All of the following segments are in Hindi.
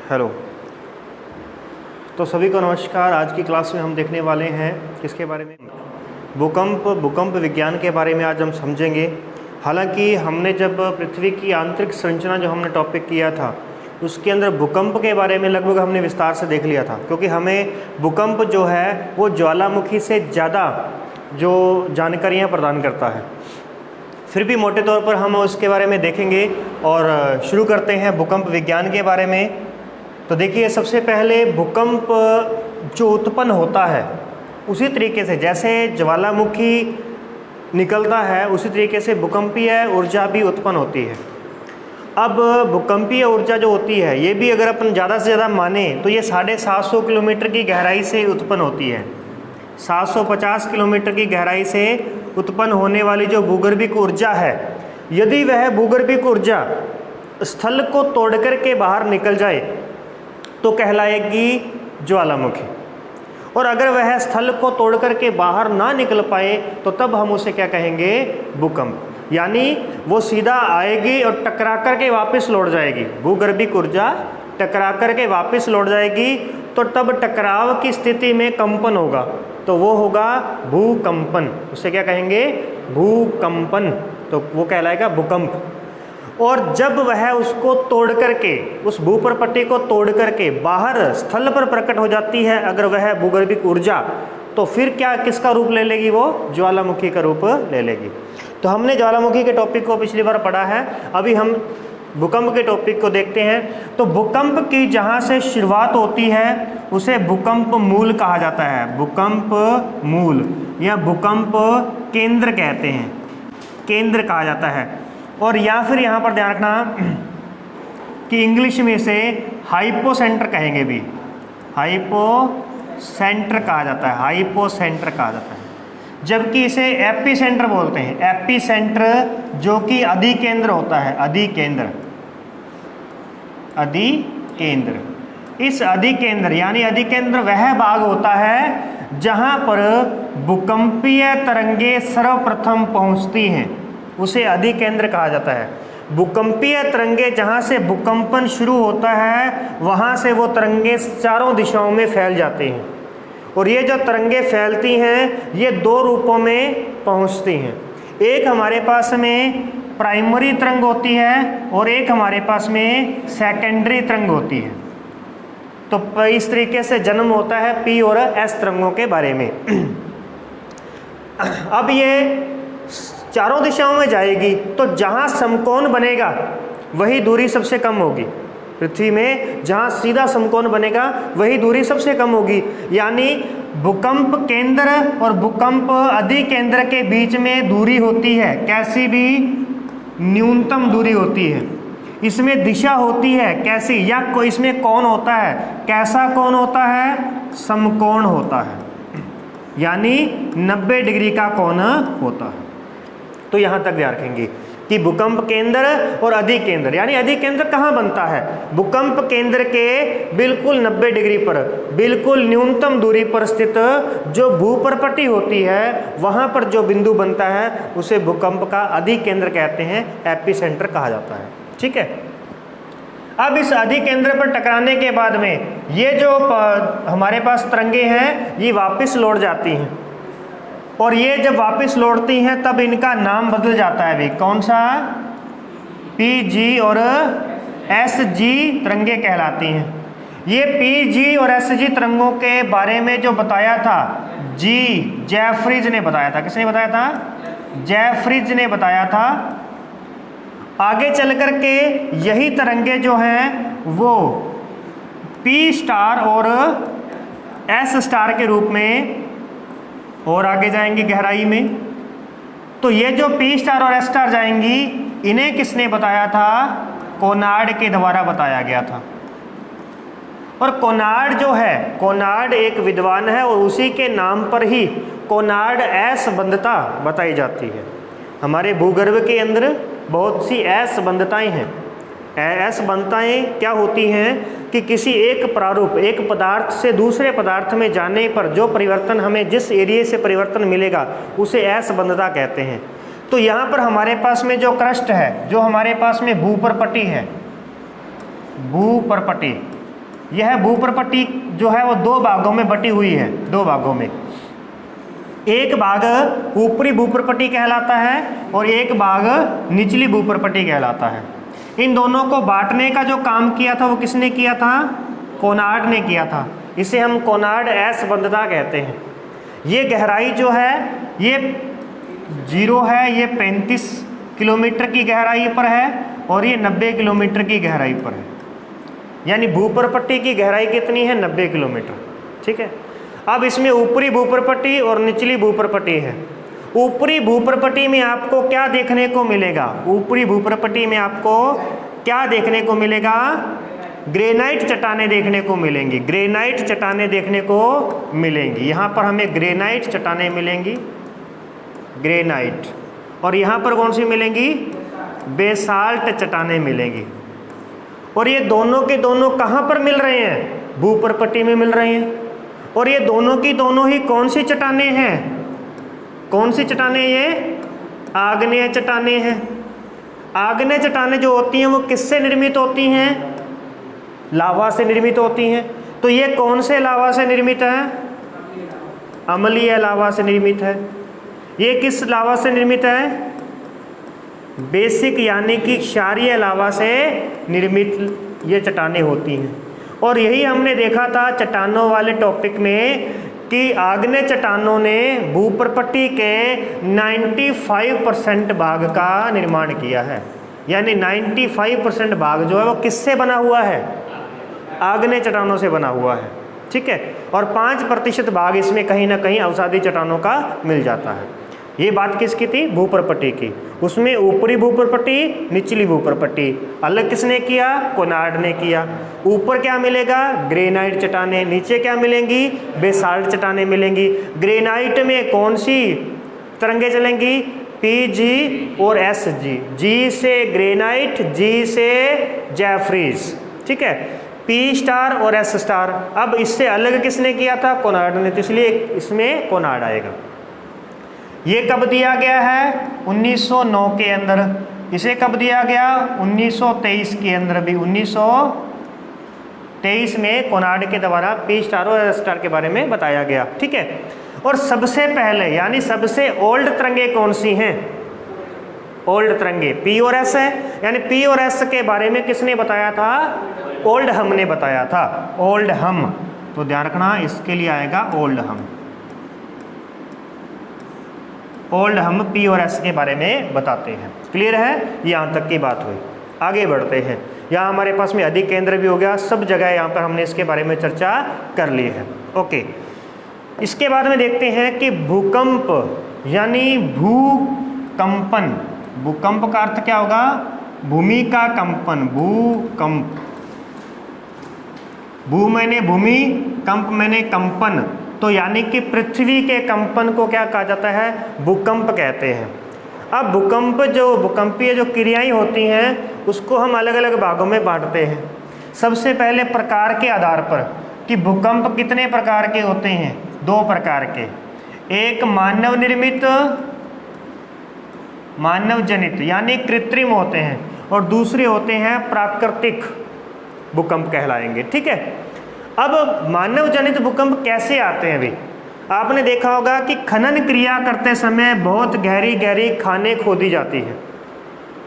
हेलो। तो सभी को नमस्कार। आज की क्लास में हम देखने वाले हैं किसके बारे में, भूकंप विज्ञान के बारे में आज हम समझेंगे। हालांकि हमने जब पृथ्वी की आंतरिक संरचना जो हमने टॉपिक किया था उसके अंदर भूकंप के बारे में लगभग हमने विस्तार से देख लिया था, क्योंकि हमें भूकंप जो है वो ज्वालामुखी से ज़्यादा जो जानकारियाँ प्रदान करता है। फिर भी मोटे तौर पर हम उसके बारे में देखेंगे और शुरू करते हैं भूकंप विज्ञान के बारे में। तो देखिए, सबसे पहले भूकंप जो उत्पन्न होता है उसी तरीके से जैसे ज्वालामुखी निकलता है उसी तरीके से भूकंपीय ऊर्जा भी उत्पन्न होती है। अब भूकंपीय ऊर्जा जो होती है ये भी अगर अपन ज़्यादा से ज़्यादा माने तो ये 750 किलोमीटर की गहराई से उत्पन्न होती है। 750 किलोमीटर की गहराई से उत्पन्न होने वाली जो भूगर्भिक ऊर्जा है, यदि वह भूगर्भिक ऊर्जा स्थल को तोड़कर के बाहर निकल जाए तो कहलाएगी ज्वालामुखी, और अगर वह स्थल को तोड़कर के बाहर ना निकल पाए तो तब हम उसे क्या कहेंगे, भूकंप। यानी वो सीधा आएगी और टकरा कर के वापस लौट जाएगी। भूगर्भिक ऊर्जा टकरा कर के वापस लौट जाएगी तो तब टकराव की स्थिति में कंपन होगा, तो वो होगा भूकंपन। उसे क्या कहेंगे, भूकंपन। तो वो कहलाएगा भूकंप। और जब वह उसको तोड़ करके, उस भूपरपट्टी को तोड़ करके बाहर स्थल पर प्रकट हो जाती है अगर वह भूगर्भिक ऊर्जा, तो फिर क्या किसका रूप ले लेगी, वो ज्वालामुखी का रूप ले लेगी। तो हमने ज्वालामुखी के टॉपिक को पिछली बार पढ़ा है, अभी हम भूकंप के टॉपिक को देखते हैं। तो भूकंप की जहाँ से शुरुआत होती है उसे भूकंप मूल कहा जाता है। भूकंप मूल या भूकंप केंद्र कहते हैं, केंद्र कहा जाता है। और या फिर यहाँ पर ध्यान रखना कि इंग्लिश में इसे हाइपोसेंटर कहेंगे भी, हाइपोसेंटर कहा जाता है, हाइपोसेंटर कहा जाता है। जबकि इसे एपीसेंटर बोलते हैं, एपीसेंटर जो कि अधिकेंद्र होता है, अधिकेंद्र, अधिकेंद्र। इस अधिकेंद्र यानी अधिकेंद्र वह भाग होता है जहाँ पर भूकंपीय तरंगे सर्वप्रथम पहुँचती हैं, उसे अधिकेंद्र कहा जाता है। भूकंपीय तरंगे जहाँ से भूकंपन शुरू होता है वहाँ से वो तरंगे चारों दिशाओं में फैल जाती हैं, और ये जो तरंगे फैलती हैं ये दो रूपों में पहुँचती हैं। एक हमारे पास में प्राइमरी तरंग होती है और एक हमारे पास में सेकेंडरी तरंग होती है। तो इस तरीके से जन्म होता है पी और एस तरंगों के बारे में। अब ये चारों दिशाओं में जाएगी तो जहाँ समकोण बनेगा वही दूरी सबसे कम होगी। पृथ्वी में जहाँ सीधा समकोण बनेगा वही दूरी सबसे कम होगी। यानी भूकंप केंद्र और भूकंप अधिकेंद्र के बीच में दूरी होती है, कैसी भी न्यूनतम दूरी होती है। इसमें दिशा होती है कैसी, या कोई इसमें कोण होता है, कैसा कोण होता है, समकोण होता है, यानी 90 डिग्री का कोण होता है। तो यहाँ तक ध्यान रखेंगे कि भूकंप केंद्र और अधिकेंद्र, यानी अधिकेंद्र कहाँ बनता है, भूकंप केंद्र के बिल्कुल 90 डिग्री पर, बिल्कुल न्यूनतम दूरी पर स्थित जो भूपरपट्टी होती है वहाँ पर जो बिंदु बनता है उसे भूकंप का अधिकेंद्र कहते हैं, एपीसेंटर कहा जाता है। ठीक है। अब इस अधिकेंद्र पर टकराने के बाद में ये जो हमारे पास तरंगे हैं ये वापस लौट जाती हैं, और ये जब वापस लौटती हैं तब इनका नाम बदल जाता है भी, कौन सा, पी जी और एस जी तरंगे कहलाती हैं। ये पी जी और एस जी तरंगों के बारे में जो बताया था जेफरीज ने बताया था। किसने बताया था, जेफरीज ने बताया था। आगे चल कर के यही तरंगे जो हैं वो पी स्टार और एस स्टार के रूप में और आगे जाएंगी गहराई में। तो ये जो पी स्टार और एस स्टार जाएंगी इन्हें किसने बताया था, कोनार्ड के द्वारा बताया गया था। और कोनार्ड जो है, कोनार्ड एक विद्वान है और उसी के नाम पर ही कोनार्ड असंबद्धता बताई जाती है। हमारे भूगर्भ के अंदर बहुत सी असंबद्धताएं हैं। असंबद्धताएं क्या होती हैं कि किसी एक प्रारूप, एक पदार्थ से दूसरे पदार्थ में जाने पर जो परिवर्तन हमें, जिस एरिया से परिवर्तन मिलेगा उसे असंबद्धता कहते हैं। तो यहाँ पर हमारे पास में जो क्रस्ट है, जो हमारे पास में भूपरपट्टी है, भूपरपट्टी, यह भूप्रपट्टी जो है वो दो भागों में बटी हुई है, दो भागों में। एक भाग ऊपरी भूप्रपट्टी कहलाता है और एक भाग निचली भूप्रपट्टी कहलाता है। इन दोनों को बांटने का जो काम किया था वो किसने किया था? कोनार्ड ने किया था। इसे हम कोनार्ड असंबद्धता कहते हैं। ये गहराई जो है ये 0 है, ये 35 किलोमीटर की गहराई पर है और ये 90 किलोमीटर की गहराई पर है। यानी भूप्रपट्टी की गहराई कितनी है? 90 किलोमीटर। ठीक है। अब इसमें ऊपरी भूप्रपट्टी और निचली भूप्रपट्टी है। ऊपरी भूप्रपट्टी में आपको क्या देखने को मिलेगा? ऊपरी भूप्रपट्टी में आपको क्या देखने को मिलेगा? ग्रेनाइट चट्टानें देखने को मिलेंगी। ग्रेनाइट चट्टानें देखने को मिलेंगी। यहाँ पर हमें ग्रेनाइट चट्टानें मिलेंगी, ग्रेनाइट। और यहाँ पर कौन सी मिलेंगी? बेसाल्ट चट्टानें मिलेंगी। और ये दोनों के दोनों कहाँ पर मिल रहे हैं? भूप्रपट्टी में मिल रहे हैं। और ये दोनों की दोनों ही कौन सी चट्टानें हैं? कौन सी चट्टानें? ये आग्नेय चट्टानें हैं। आग्नेय चट्टानें जो होती हैं वो किससे निर्मित होती हैं? लावा से निर्मित होती हैं। तो ये कौन से लावा से निर्मित है? अम्लीय लावा से निर्मित है। ये किस लावा से निर्मित है? बेसिक यानी कि क्षारीय लावा से निर्मित ये चट्टानें होती हैं। और यही हमने देखा था चट्टानों वाले टॉपिक में कि आग्नेय चट्टानों ने भूप्रपट्टी के 95% भाग का निर्माण किया है। यानी 95% भाग जो है वो किससे बना हुआ है? आग्नेय चट्टानों से बना हुआ है। ठीक है। और 5% भाग इसमें कहीं ना कहीं अवसादी चट्टानों का मिल जाता है। ये बात किसकी थी? भूप्रपट्टी की। उसमें ऊपरी भूप्रपट्टी, निचली भूप्रपट्टी अलग किसने किया? कोनार्ड ने किया। ऊपर क्या मिलेगा? ग्रेनाइट चट्टानें। नीचे क्या मिलेंगी? बेसाल्ट चट्टानें मिलेंगी। ग्रेनाइट में कौन सी तरंगे चलेंगी? PG और SG। G से ग्रेनाइट, G से जैफ्रीज। ठीक है। P* और S*। अब इससे अलग किसने किया था? कोनार्ड ने। तो इसलिए इसमें कोनार्ड आएगा। ये कब दिया गया है? 1909 के अंदर। इसे कब दिया गया? 1923 के अंदर भी। 1923 में कोनार्ड के द्वारा P* और S* के बारे में बताया गया। ठीक है। और सबसे पहले यानी सबसे ओल्ड तरंगे कौन सी हैं? ओल्ड तरंगे P और S है। यानी P और S के बारे में किसने बताया था? ओल्डहम ने बताया था। ओल्डहम। तो ध्यान रखना इसके लिए आएगा ओल्डहम। ओल्डहम P और S के बारे में बताते हैं। क्लियर है? यहाँ तक की बात हुई। आगे बढ़ते हैं। यहाँ हमारे पास में अधिक केंद्र भी हो गया। सब जगह यहाँ पर हमने इसके बारे में चर्चा कर ली है। ओके। इसके बाद में देखते हैं कि भूकंप यानी भूकंपन। भूकंप का अर्थ क्या होगा? भूमि का कंपन। भूकंप। भू मैंने भूमि, कंप मैंने कंपन। तो यानी कि पृथ्वी के कंपन को क्या कहा जाता है? भूकंप कहते हैं। अब भूकंपीय जो क्रियाएं होती हैं उसको हम अलग अलग भागों में बांटते हैं। सबसे पहले प्रकार के आधार पर कि भूकंप कितने प्रकार के होते हैं? 2 प्रकार के। एक मानव निर्मित, मानव जनित यानी कृत्रिम होते हैं, और दूसरे होते हैं प्राकृतिक भूकंप कहलाएंगे। ठीक है। अब मानव जनित भूकंप कैसे आते हैं? अभी आपने देखा होगा कि खनन क्रिया करते समय बहुत गहरी गहरी खानें खोदी जाती हैं।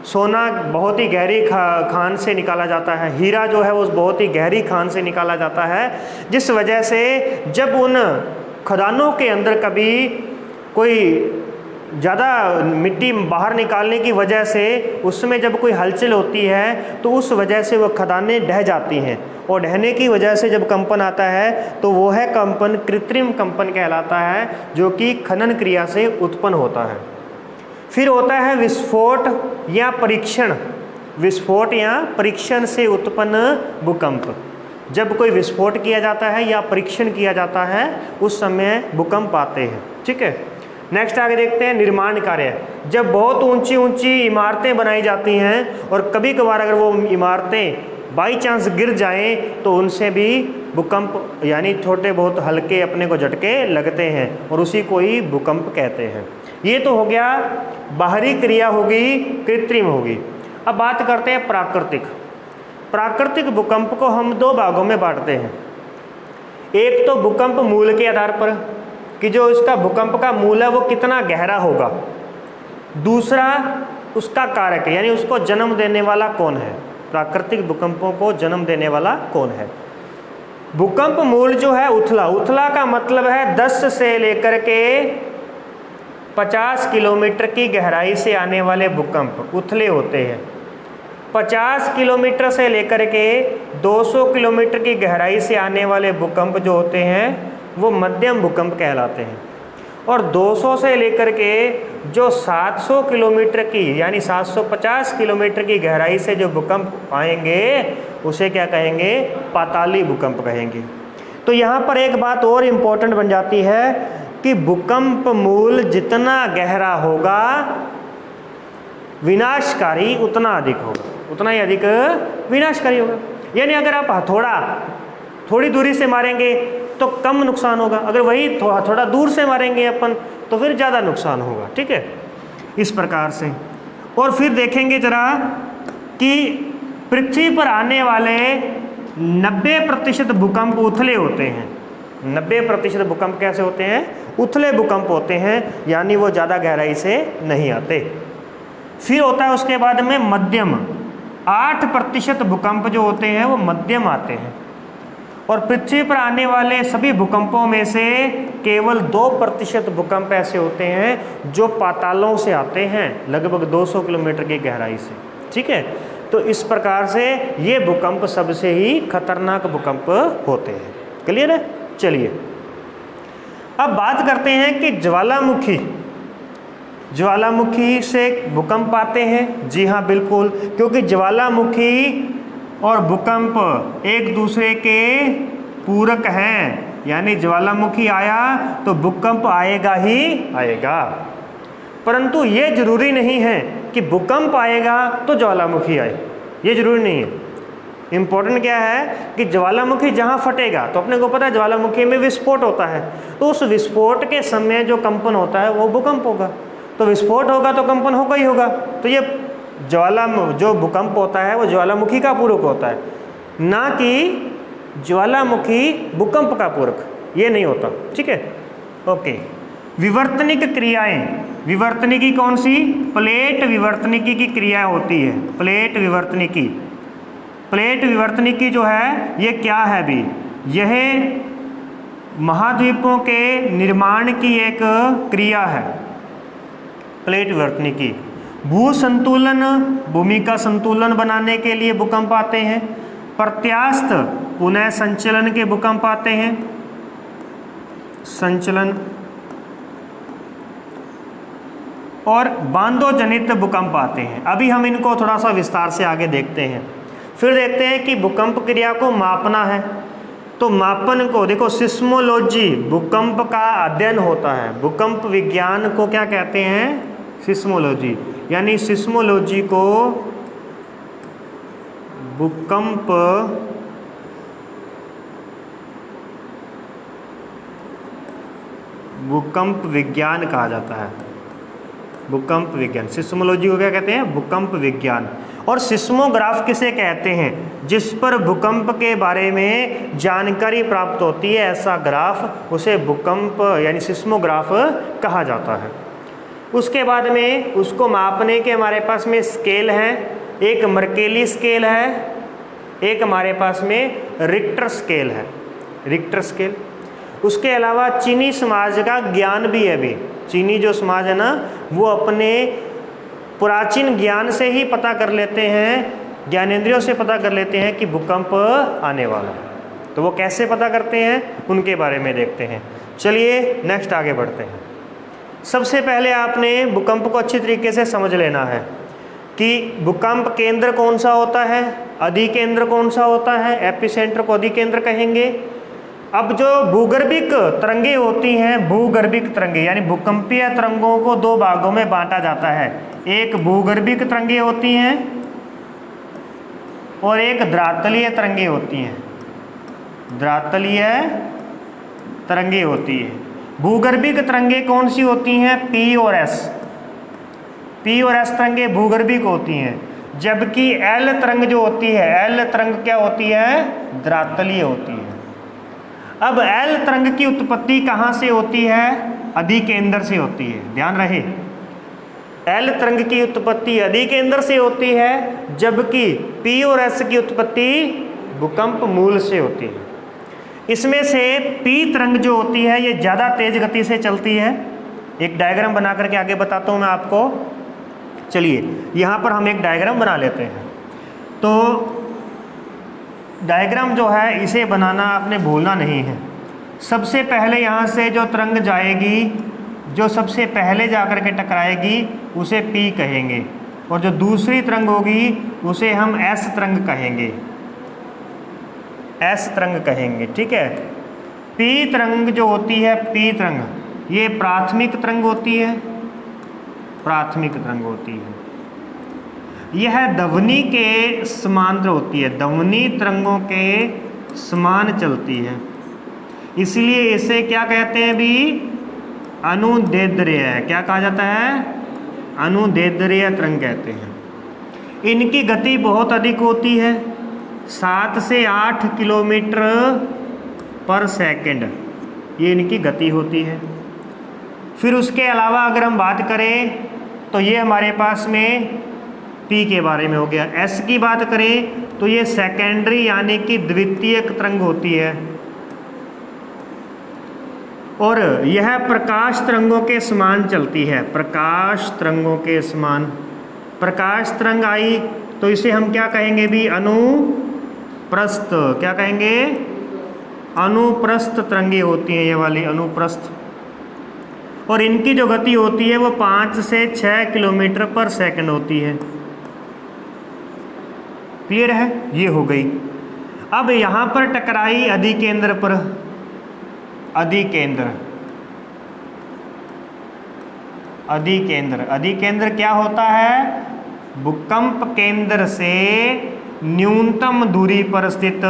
सोना बहुत ही गहरी खान से निकाला जाता है। हीरा जो है वो बहुत ही गहरी खान से निकाला जाता है, जिस वजह से जब उन खदानों के अंदर कभी कोई ज़्यादा मिट्टी बाहर निकालने की वजह से उसमें जब कोई हलचल होती है तो उस वजह से वो खदानें ढह जाती हैं, और ढहने की वजह से जब कंपन आता है तो वो है कंपन कृत्रिम कंपन कहलाता है, जो कि खनन क्रिया से उत्पन्न होता है। फिर होता है विस्फोट या परीक्षण। विस्फोट या परीक्षण से उत्पन्न भूकंप। जब कोई विस्फोट किया जाता है या परीक्षण किया जाता है उस समय भूकंप आते हैं। ठीक है। नेक्स्ट आगे देखते हैं निर्माण कार्य। जब बहुत ऊंची ऊंची इमारतें बनाई जाती हैं और कभी कभार अगर वो इमारतें बाई चांस गिर जाएं तो उनसे भी भूकंप यानी छोटे बहुत हल्के अपने को झटके लगते हैं, और उसी को ही भूकंप कहते हैं। ये तो हो गया बाहरी क्रिया होगी, कृत्रिम होगी। अब बात करते हैं प्राकृतिक। प्राकृतिक भूकंप को हम दो भागों में बांटते हैं। एक तो भूकंप मूल के आधार पर कि जो इसका भूकंप का मूल है वो कितना गहरा होगा, दूसरा उसका कारक यानी उसको जन्म देने वाला कौन है, प्राकृतिक भूकंपों को जन्म देने वाला कौन है। भूकंप मूल जो है उथला, उथला का मतलब है 10 से लेकर के 50 किलोमीटर की गहराई से आने वाले भूकंप उथले होते हैं। 50 किलोमीटर से लेकर के 200 किलोमीटर की गहराई से आने वाले भूकंप जो होते हैं वो मध्यम भूकंप कहलाते हैं। और 200 से लेकर के जो 700 किलोमीटर की यानी 750 किलोमीटर की गहराई से जो भूकंप आएंगे उसे क्या कहेंगे, पाताली भूकंप कहेंगे। तो यहाँ पर एक बात और इम्पोर्टेंट बन जाती है कि भूकंप मूल जितना गहरा होगा विनाशकारी उतना अधिक होगा, उतना ही अधिक विनाशकारी होगा। यानी अगर आप हथौड़ा थोड़ी दूरी से मारेंगे तो कम नुकसान होगा, अगर वही थोड़ा दूर से मारेंगे अपन तो फिर ज़्यादा नुकसान होगा। ठीक है, इस प्रकार से। और फिर देखेंगे जरा कि पृथ्वी पर आने वाले 90% भूकंप उथले होते हैं। 90% भूकंप कैसे होते हैं, उथले भूकंप होते हैं, यानी वो ज़्यादा गहराई से नहीं आते। फिर होता है उसके बाद में मध्यम, 8% भूकंप जो होते हैं वो मध्यम आते हैं। और पृथ्वी पर आने वाले सभी भूकंपों में से केवल 2% भूकंप ऐसे होते हैं जो पातालों से आते हैं, लगभग 200 किलोमीटर की गहराई से। ठीक है, तो इस प्रकार से ये भूकंप सबसे ही खतरनाक भूकंप होते हैं। क्लियर है? चलिए अब बात करते हैं कि ज्वालामुखी, ज्वालामुखी से भूकंप आते हैं। जी हाँ, बिल्कुल, क्योंकि ज्वालामुखी और भूकंप एक दूसरे के पूरक हैं, यानी ज्वालामुखी आया तो भूकंप आएगा ही आएगा। परंतु ये जरूरी नहीं है कि भूकंप आएगा तो ज्वालामुखी आए, ये जरूरी नहीं है। इम्पोर्टेंट क्या है कि ज्वालामुखी जहाँ फटेगा, तो अपने को पता है ज्वालामुखी में विस्फोट होता है, तो उस विस्फोट के समय जो कंपन होता है वो भूकंप होगा। तो विस्फोट होगा तो कंपन होगा ही होगा। तो ये जो भूकंप होता है वो ज्वालामुखी का पूरक होता है, ना कि ज्वालामुखी भूकंप का पूरक, ये नहीं होता। ठीक है, ओके। विवर्तनिक क्रियाएं, विवर्तनिकी कौन सी, प्लेट विवर्तनिकी की क्रिया होती है। प्लेट विवर्तनिकी, प्लेट विवर्तनिकी जो है ये क्या है भी, यह महाद्वीपों के निर्माण की एक क्रिया है। प्लेट विवर्तनिकी भू संतुलन, भूमि का संतुलन बनाने के लिए भूकंप आते हैं। प्रत्यास्थ पुनः संचलन के भूकंप आते हैं, संचलन। और बांधो जनित भूकंप आते हैं। अभी हम इनको थोड़ा सा विस्तार से आगे देखते हैं। फिर देखते हैं कि भूकंप क्रिया को मापना है, तो मापन को देखो, सिस्मोलॉजी भूकंप का अध्ययन होता है। भूकंप विज्ञान को क्या कहते हैं, सिस्मोलॉजी। यानी सिस्मोलॉजी को भूकंप विज्ञान कहा जाता है। भूकंप विज्ञान, सिस्मोलॉजी को क्या कहते हैं, भूकंप विज्ञान। और सिस्मोग्राफ किसे कहते हैं, जिस पर भूकंप के बारे में जानकारी प्राप्त होती है, ऐसा ग्राफ उसे भूकंप यानी सिस्मोग्राफ कहा जाता है। उसके बाद में उसको मापने के हमारे पास में स्केल हैं। एक मर्केली स्केल है, एक हमारे पास में रिक्टर स्केल है, रिक्टर स्केल। उसके अलावा चीनी समाज का ज्ञान भी है। भी चीनी जो समाज है ना, वो अपने प्राचीन ज्ञान से ही पता कर लेते हैं, ज्ञानेंद्रियों से पता कर लेते हैं कि भूकंप आने वाला है। तो वो कैसे पता करते हैं, उनके बारे में देखते हैं। चलिए नेक्स्ट आगे बढ़ते हैं। सबसे पहले आपने भूकंप को अच्छी तरीके से समझ लेना है कि भूकंप केंद्र कौन सा होता है, अधिकेंद्र कौन सा होता है। एपिसेंटर को अधिकेंद्र कहेंगे। अब जो भूगर्भिक तरंगे होती हैं, भूगर्भिक तरंगे यानी भूकंपीय तरंगों को दो भागों में बांटा जाता है। एक भूगर्भिक तरंगे होती हैं और एक धरातलीय तरंगे होती हैं। धरातलीय तरंगे होती है। भूगर्भिक तरंगे कौन सी होती हैं, पी और एस। पी और एस तरंगे भूगर्भिक होती हैं। जबकि एल तरंग जो होती है, एल तरंग क्या होती है, धरातलीय होती है। अब एल तरंग की उत्पत्ति कहाँ से होती है, अधिकेंद्र से होती है, ध्यान रहे। एल तरंग की उत्पत्ति अधिकेंद्र से होती है, जबकि पी और एस की उत्पत्ति भूकंप मूल से होती है। इसमें से पी तरंग जो होती है ये ज़्यादा तेज गति से चलती है। एक डायग्राम बना करके आगे बताता हूँ मैं आपको। चलिए यहाँ पर हम एक डायग्राम बना लेते हैं। तो डायग्राम जो है इसे बनाना आपने भूलना नहीं है। सबसे पहले यहाँ से जो तरंग जाएगी, जो सबसे पहले जा कर के टकराएगी उसे पी कहेंगे, और जो दूसरी तरंग होगी उसे हम एस तरंग कहेंगे, एस तरंग कहेंगे, ठीक है। पी तरंग जो होती है, पी तरंग ये प्राथमिक तरंग होती है, प्राथमिक तरंग होती है। यह ध्वनि के समांतर होती है, ध्वनि तरंगों के समान चलती है, इसलिए इसे क्या कहते हैं भी, अनुदैर्ध्य। क्या कहा जाता है, अनुदैर्ध्य तरंग कहते हैं। इनकी गति बहुत अधिक होती है, 7 से 8 किलोमीटर पर सेकंड ये इनकी गति होती है। फिर उसके अलावा अगर हम बात करें तो ये हमारे पास में पी के बारे में हो गया। एस की बात करें तो ये सेकेंडरी यानी कि द्वितीयक तरंग होती है, और यह प्रकाश तरंगों के समान चलती है, प्रकाश तरंगों के समान। प्रकाश तरंग आई तो इसे हम क्या कहेंगे भी, अनुप्रस्थ। क्या कहेंगे, अनुप्रस्थ तरंगे होती हैं ये वाली, अनुप्रस्थ। और इनकी जो गति होती है वो 5 से 6 किलोमीटर पर सेकंड होती है। क्लियर है, ये हो गई। अब यहाँ पर टकराई अधिकेंद्र पर, अधिकेंद्र, अधिकेंद्र, अधिकेंद्र क्या होता है, भूकंप केंद्र से न्यूनतम दूरी पर स्थित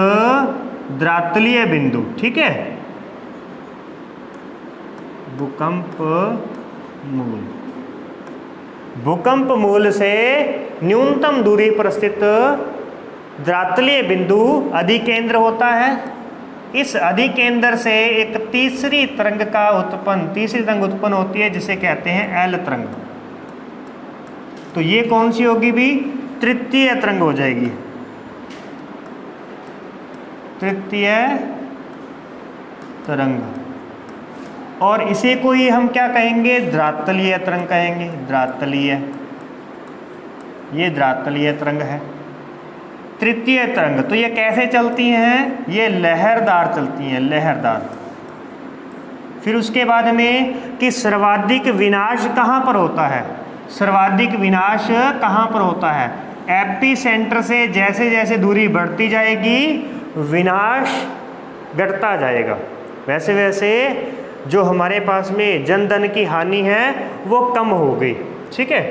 धरातलीय बिंदु, ठीक है। भूकंप मूल, भूकंप मूल से न्यूनतम दूरी पर स्थित धरातलीय बिंदु अधिकेंद्र होता है। इस अधिकेंद्र से एक तीसरी तरंग का उत्पन्न, तीसरी तरंग उत्पन्न होती है जिसे कहते हैं एल तरंग। तो ये कौन सी होगी भी, तृतीय तरंग हो जाएगी, तृतीय तरंग। और इसे कोई हम क्या कहेंगे, धरातलीय तरंग कहेंगे, धरातलीय, ये धरातलीय तरंग है। तृतीय तरंग तो ये कैसे चलती हैं, ये लहरदार चलती हैं, लहरदार। फिर उसके बाद में कि सर्वाधिक विनाश कहाँ पर होता है, सर्वाधिक विनाश कहाँ पर होता है, एपी सेंटर से जैसे जैसे दूरी बढ़ती जाएगी विनाश घटता जाएगा, वैसे वैसे जो हमारे पास में जनधन की हानि है वो कम हो गई, ठीक है,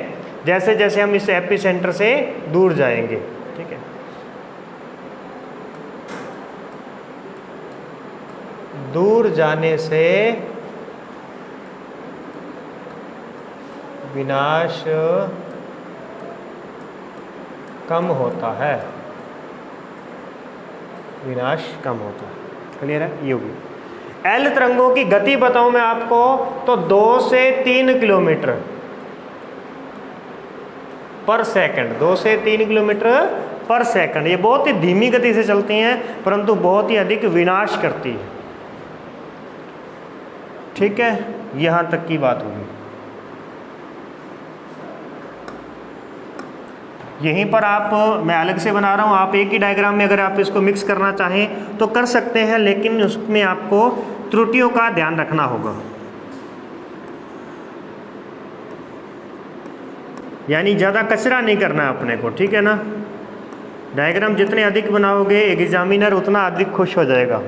जैसे जैसे हम इस एपी सेंटर से दूर जाएंगे, ठीक है। दूर जाने से विनाश कम होता है, विनाश कम होता है। क्लियर है, ये होगी। एल तरंगों की गति बताऊं मैं आपको तो 2 से 3 किलोमीटर पर सेकंड, 2 से 3 किलोमीटर पर सेकंड। ये बहुत ही धीमी गति से चलती हैं परंतु बहुत ही अधिक विनाश करती है, ठीक है। यहां तक की बात होगी। यहीं पर आप, मैं अलग से बना रहा हूँ, आप एक ही डायग्राम में अगर आप इसको मिक्स करना चाहें तो कर सकते हैं, लेकिन उसमें आपको त्रुटियों का ध्यान रखना होगा। यानी ज़्यादा कचरा नहीं करना है अपने को, ठीक है ना। डायग्राम जितने अधिक बनाओगे एग्जामिनर उतना अधिक खुश हो जाएगा।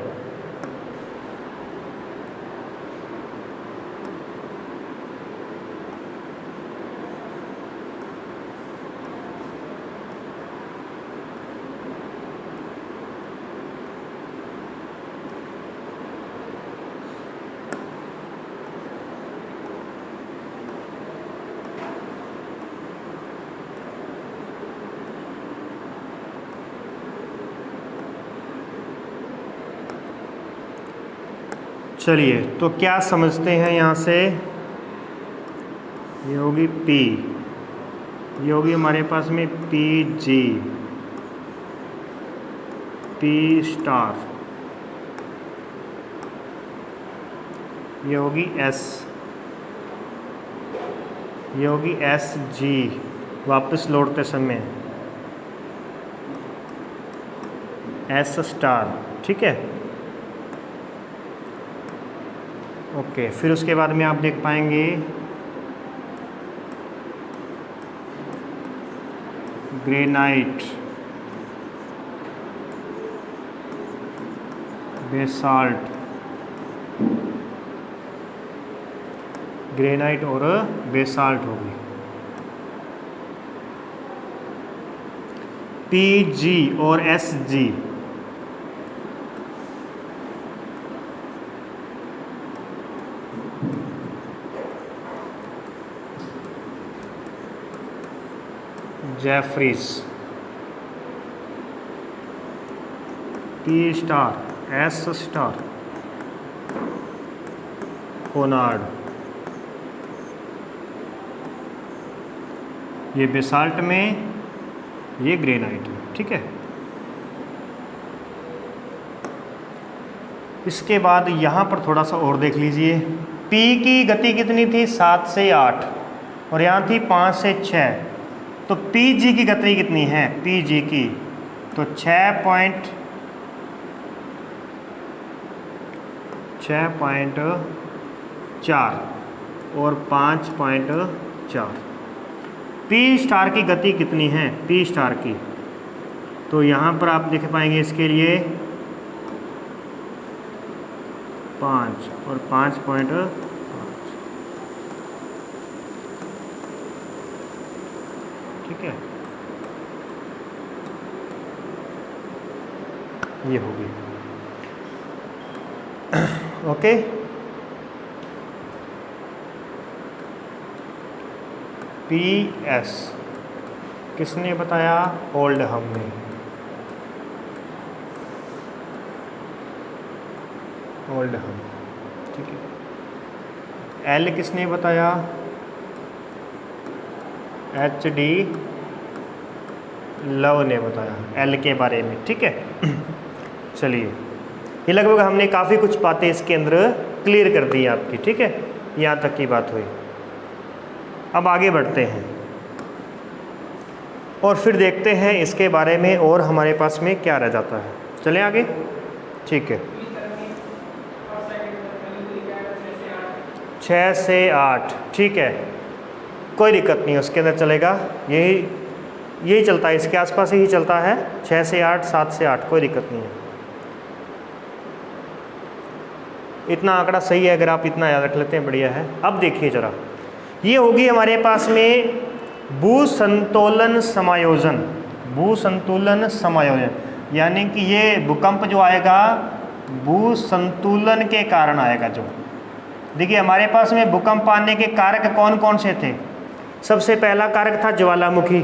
चलिए, तो क्या समझते हैं यहाँ से, ये होगी P, ये होगी हमारे पास में PG, P स्टार, ये होगी S, ये होगी SG वापस लौटते समय, S स्टार, ठीक है। ओके, फिर उसके बाद में आप देख पाएंगे ग्रेनाइट, बेसाल्ट, ग्रेनाइट और बेसाल्ट होगी, PG और SG, जेफरीज, P स्टार, S स्टार, होनार्ड, ये बेसाल्ट में, ये ग्रेनाइट में, ठीक है। इसके बाद यहाँ पर थोड़ा सा और देख लीजिए, P की गति कितनी थी 7 से 8 और यहाँ थी 5 से 6, तो PG की गति कितनी है, PG की तो 6.4 और 5.4। P स्टार की गति कितनी है, P स्टार की, तो यहाँ पर आप देख पाएंगे इसके लिए 5 और 5.5, ठीक है, ये होगी। ओके, PS किसने बताया, ओल्डहम ने, ओल्डहम, ठीक है। L किसने बताया, HD लव ने बताया L के बारे में, ठीक है। चलिए, ये लगभग हमने काफ़ी कुछ बातें इसके अंदर क्लियर कर दी आपकी, ठीक है, यहाँ तक की बात हुई। अब आगे बढ़ते हैं और फिर देखते हैं इसके बारे में और हमारे पास में क्या रह जाता है। चलें आगे, ठीक है। 6 से 8, ठीक है, कोई दिक्कत नहीं, उसके अंदर चलेगा, यही चलता है, इसके आसपास ही चलता है, 6 से 8, 7 से 8, कोई दिक्कत नहीं है। इतना आंकड़ा सही है, अगर आप इतना याद रख लेते हैं बढ़िया है। अब देखिए जरा, ये होगी हमारे पास में भूसंतोलन समायोजन, भूसंतुलन समायोजन, यानी कि ये भूकंप जो आएगा भूसंतुलन के कारण आएगा। जो देखिए हमारे पास में भूकंप आने के कारक कौन कौन से थे, सबसे पहला कारक था ज्वालामुखी,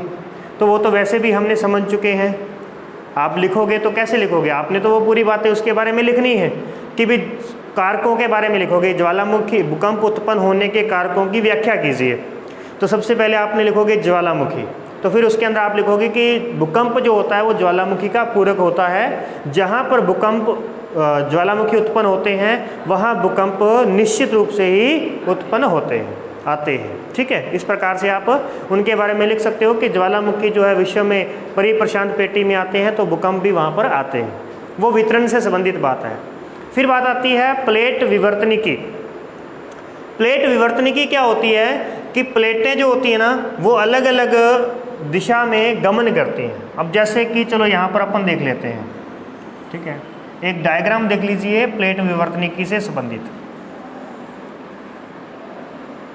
तो वो तो वैसे भी हमने समझ चुके हैं। आप लिखोगे तो कैसे लिखोगे, आपने तो वो पूरी बातें उसके बारे में लिखनी है कि भी कारकों के बारे में लिखोगे, ज्वालामुखी भूकंप उत्पन्न होने के कारकों की व्याख्या कीजिए। तो सबसे पहले आपने लिखोगे ज्वालामुखी, तो फिर उसके अंदर आप लिखोगे कि भूकंप जो होता है वो ज्वालामुखी का पूरक होता है। जहाँ पर भूकंप ज्वालामुखी उत्पन्न होते हैं वहाँ भूकंप निश्चित रूप से ही उत्पन्न आते हैं, ठीक है। इस प्रकार से आप उनके बारे में लिख सकते हो कि ज्वालामुखी जो है विश्व में परिप्रशांत पेटी में आते हैं तो भूकंप भी वहाँ पर आते हैं, वो वितरण से संबंधित बात है। फिर बात आती है प्लेट विवर्तनिकी। प्लेट विवर्तनिकी क्या होती है कि प्लेटें जो होती हैं ना वो अलग अलग दिशा में गमन करती हैं। अब जैसे कि चलो यहाँ पर अपन देख लेते हैं, ठीक है, एक डायग्राम देख लीजिए प्लेट विवर्तनिकी से संबंधित।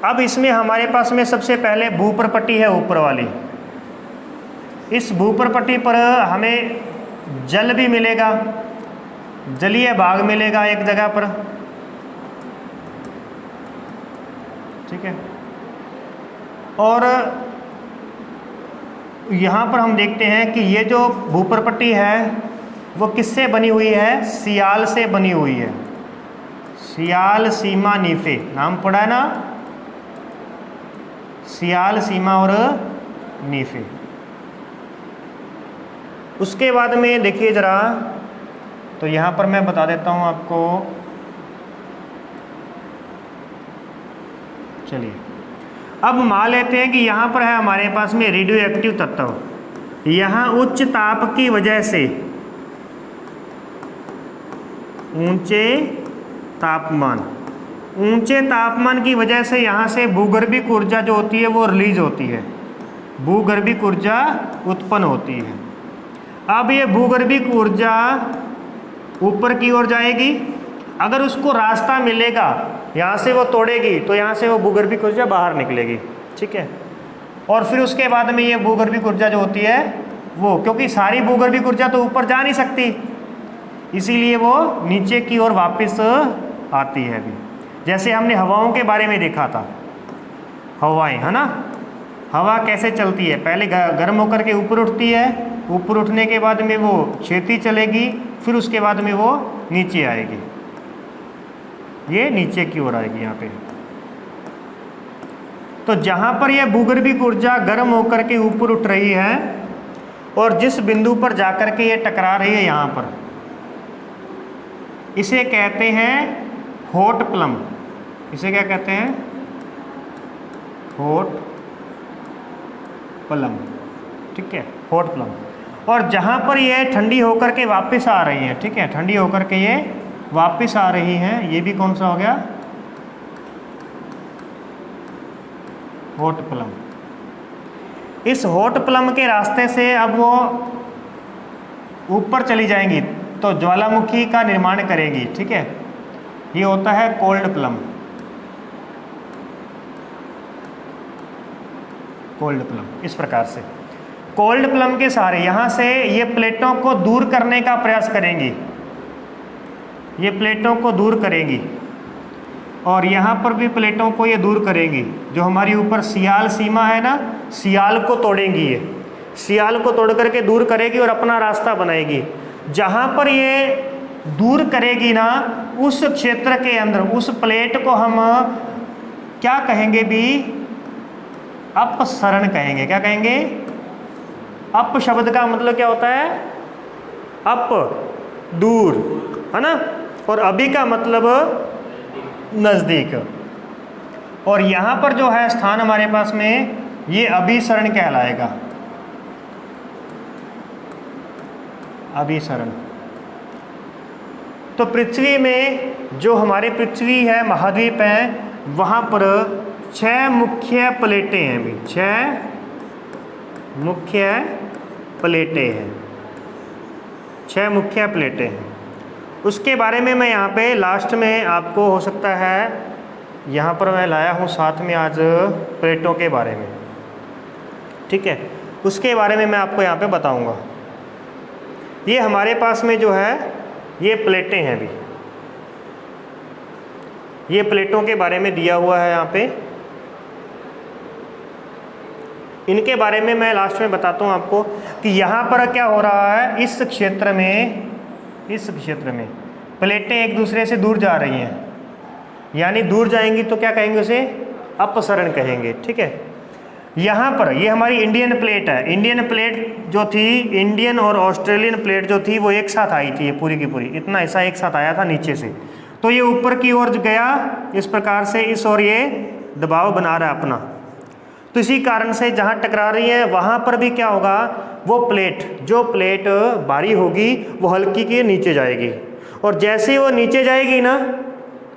अब इसमें हमारे पास में सबसे पहले भूप्रपट्टी है ऊपर वाली। इस भूप्रपट्टी पर हमें जल भी मिलेगा, जलीय भाग मिलेगा एक जगह पर, ठीक है। और यहाँ पर हम देखते हैं कि ये जो भूप्रपट्टी है वो किससे बनी हुई है, सियाल से बनी हुई है। सियाल, सीमा, नीफे, नाम पड़ा है ना, सियाल, सीमा और नीफे। उसके बाद में देखिए ज़रा, तो यहाँ पर मैं बता देता हूँ आपको। चलिए अब मान लेते हैं कि यहाँ पर है हमारे पास में रेडियो एक्टिव तत्व। यहाँ उच्च ताप की वजह से, ऊंचे तापमान की वजह से यहाँ से भूगर्भिक ऊर्जा जो होती है वो रिलीज होती है, भूगर्भिक ऊर्जा उत्पन्न होती है। अब ये भूगर्भिक ऊर्जा ऊपर की ओर जाएगी, अगर उसको रास्ता मिलेगा यहाँ से वो तोड़ेगी तो यहाँ से वो भूगर्भिक ऊर्जा बाहर निकलेगी, ठीक है। और फिर उसके बाद में ये भूगर्भिक ऊर्जा जो होती है वो, क्योंकि सारी भूगर्भिक ऊर्जा तो ऊपर जा नहीं सकती, इसीलिए वो नीचे की ओर वापस आती है। अभी जैसे हमने हवाओं के बारे में देखा था, हवाएं, है ना, हवा कैसे चलती है, पहले गर्म होकर के ऊपर उठती है, ऊपर उठने के बाद में वो क्षैतिज चलेगी, फिर उसके बाद में वो नीचे आएगी, ये नीचे की ओर आएगी यहाँ पे। तो जहाँ पर यह भूगर्भिक ऊर्जा गर्म होकर के ऊपर उठ रही है और जिस बिंदु पर जाकर के ये टकरा रही है यहाँ पर, इसे कहते हैं हॉट प्लम। इसे क्या कहते हैं? हॉट प्लम, ठीक है, हॉट प्लम। और जहाँ पर ये ठंडी होकर के वापस आ रही है, ठीक है, ठंडी होकर के ये वापस आ रही हैं, ये भी कौन सा हो गया? Hot plum. इस हॉट प्लम के रास्ते से अब वो ऊपर चली जाएंगी तो ज्वालामुखी का निर्माण करेगी, ठीक है। ये होता है कोल्ड प्लम, कोल्ड प्लम। इस प्रकार से कोल्ड प्लम के सहारे यहाँ से ये प्लेटों को दूर करने का प्रयास करेंगी, ये प्लेटों को दूर करेंगी और यहाँ पर भी प्लेटों को ये दूर करेंगी। जो हमारी ऊपर सियाल सीमा है ना, सियाल को तोड़ेंगी, ये सियाल को तोड़ करके दूर करेगी और अपना रास्ता बनाएगी। जहाँ पर ये दूर करेगी ना, उस क्षेत्र के अंदर उस प्लेट को हम क्या कहेंगे भी? अपसरण कहेंगे। क्या कहेंगे? अप शब्द का मतलब क्या होता है? अप, दूर, है ना, और अभी का मतलब नज़दीक। और यहाँ पर जो है स्थान हमारे पास में, ये अभिसरण कहलाएगा, अभिसरण। तो पृथ्वी में जो हमारे पृथ्वी है, महाद्वीप है, वहाँ पर 6 मुख्य प्लेटें हैं भी, 6 मुख्य प्लेटें हैं, 6 मुख्य प्लेटें हैं। उसके बारे में मैं यहाँ पे लास्ट में आपको, हो सकता है यहाँ पर मैं लाया हूँ साथ में आज प्लेटों के बारे में, ठीक है, उसके बारे में मैं आपको यहाँ पे बताऊँगा। ये हमारे पास में जो है ये प्लेटें हैं भी, ये प्लेटों के बारे में दिया हुआ है यहाँ पे। इनके बारे में मैं लास्ट में बताता हूँ आपको कि यहाँ पर क्या हो रहा है। इस क्षेत्र में, इस क्षेत्र में प्लेटें एक दूसरे से दूर जा रही हैं, यानी दूर जाएंगी तो क्या कहेंगे? उसे अपसरण कहेंगे, ठीक है। यहाँ पर ये हमारी इंडियन प्लेट है। इंडियन प्लेट जो थी, इंडियन और ऑस्ट्रेलियन प्लेट जो थी, वो एक साथ आई थी, ये पूरी की पूरी, इतना ऐसा एक साथ आया था नीचे से। तो ये ऊपर की ओर गया इस प्रकार से, इस ओर ये दबाव बना रहा है अपना। तो इसी कारण से जहाँ टकरा रही है वहाँ पर भी क्या होगा? वो प्लेट, जो प्लेट भारी होगी वो हल्की के नीचे जाएगी, और जैसे ही वो नीचे जाएगी ना,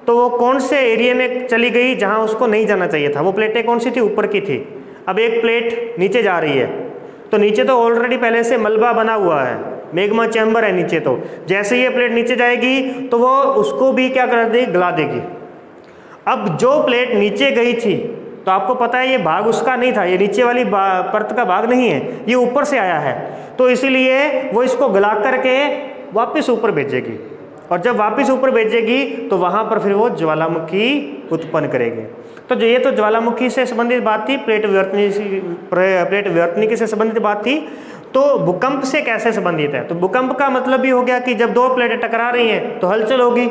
तो वो कौन से एरिया में चली गई जहाँ उसको नहीं जाना चाहिए था। वो प्लेटें कौन सी थी? ऊपर की थी। अब एक प्लेट नीचे जा रही है, तो नीचे तो ऑलरेडी पहले से मलबा बना हुआ है, मैग्मा चैम्बर है नीचे। तो जैसे ये प्लेट नीचे जाएगी तो वो उसको भी क्या कर देगी? गला देगी। अब जो प्लेट नीचे गई थी, तो आपको पता है ये भाग उसका नहीं था, ये नीचे वाली परत का भाग नहीं है, ये ऊपर से आया है, तो इसीलिए वो इसको गला करके वापस ऊपर भेजेगी। और जब वापस ऊपर भेजेगी तो वहाँ पर फिर वो ज्वालामुखी उत्पन्न करेगी। तो जो ये तो ज्वालामुखी से संबंधित बात थी, प्लेट विवर्तनिकी से संबंधित बात थी। तो भूकंप से कैसे संबंधित है? तो भूकंप का मतलब भी हो गया कि जब 2 प्लेटें टकरा रही हैं तो हलचल होगी।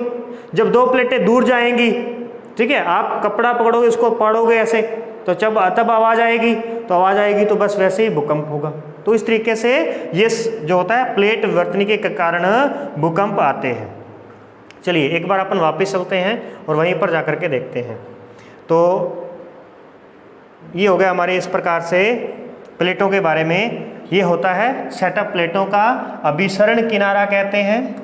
जब दो प्लेटें दूर जाएंगी, ठीक है, आप कपड़ा पकड़ोगे, उसको पकड़ोगे ऐसे, तो जब तब आवाज़ आएगी, तो आवाज़ आएगी तो बस वैसे ही भूकंप होगा। तो इस तरीके से ये जो होता है प्लेट विवर्तनिकी के कारण भूकंप आते हैं। चलिए एक बार अपन वापस चलते हैं और वहीं पर जाकर के देखते हैं। तो ये हो गया हमारे इस प्रकार से प्लेटों के बारे में। ये होता है सेटअप प्लेटों का अभिसरण किनारा कहते हैं,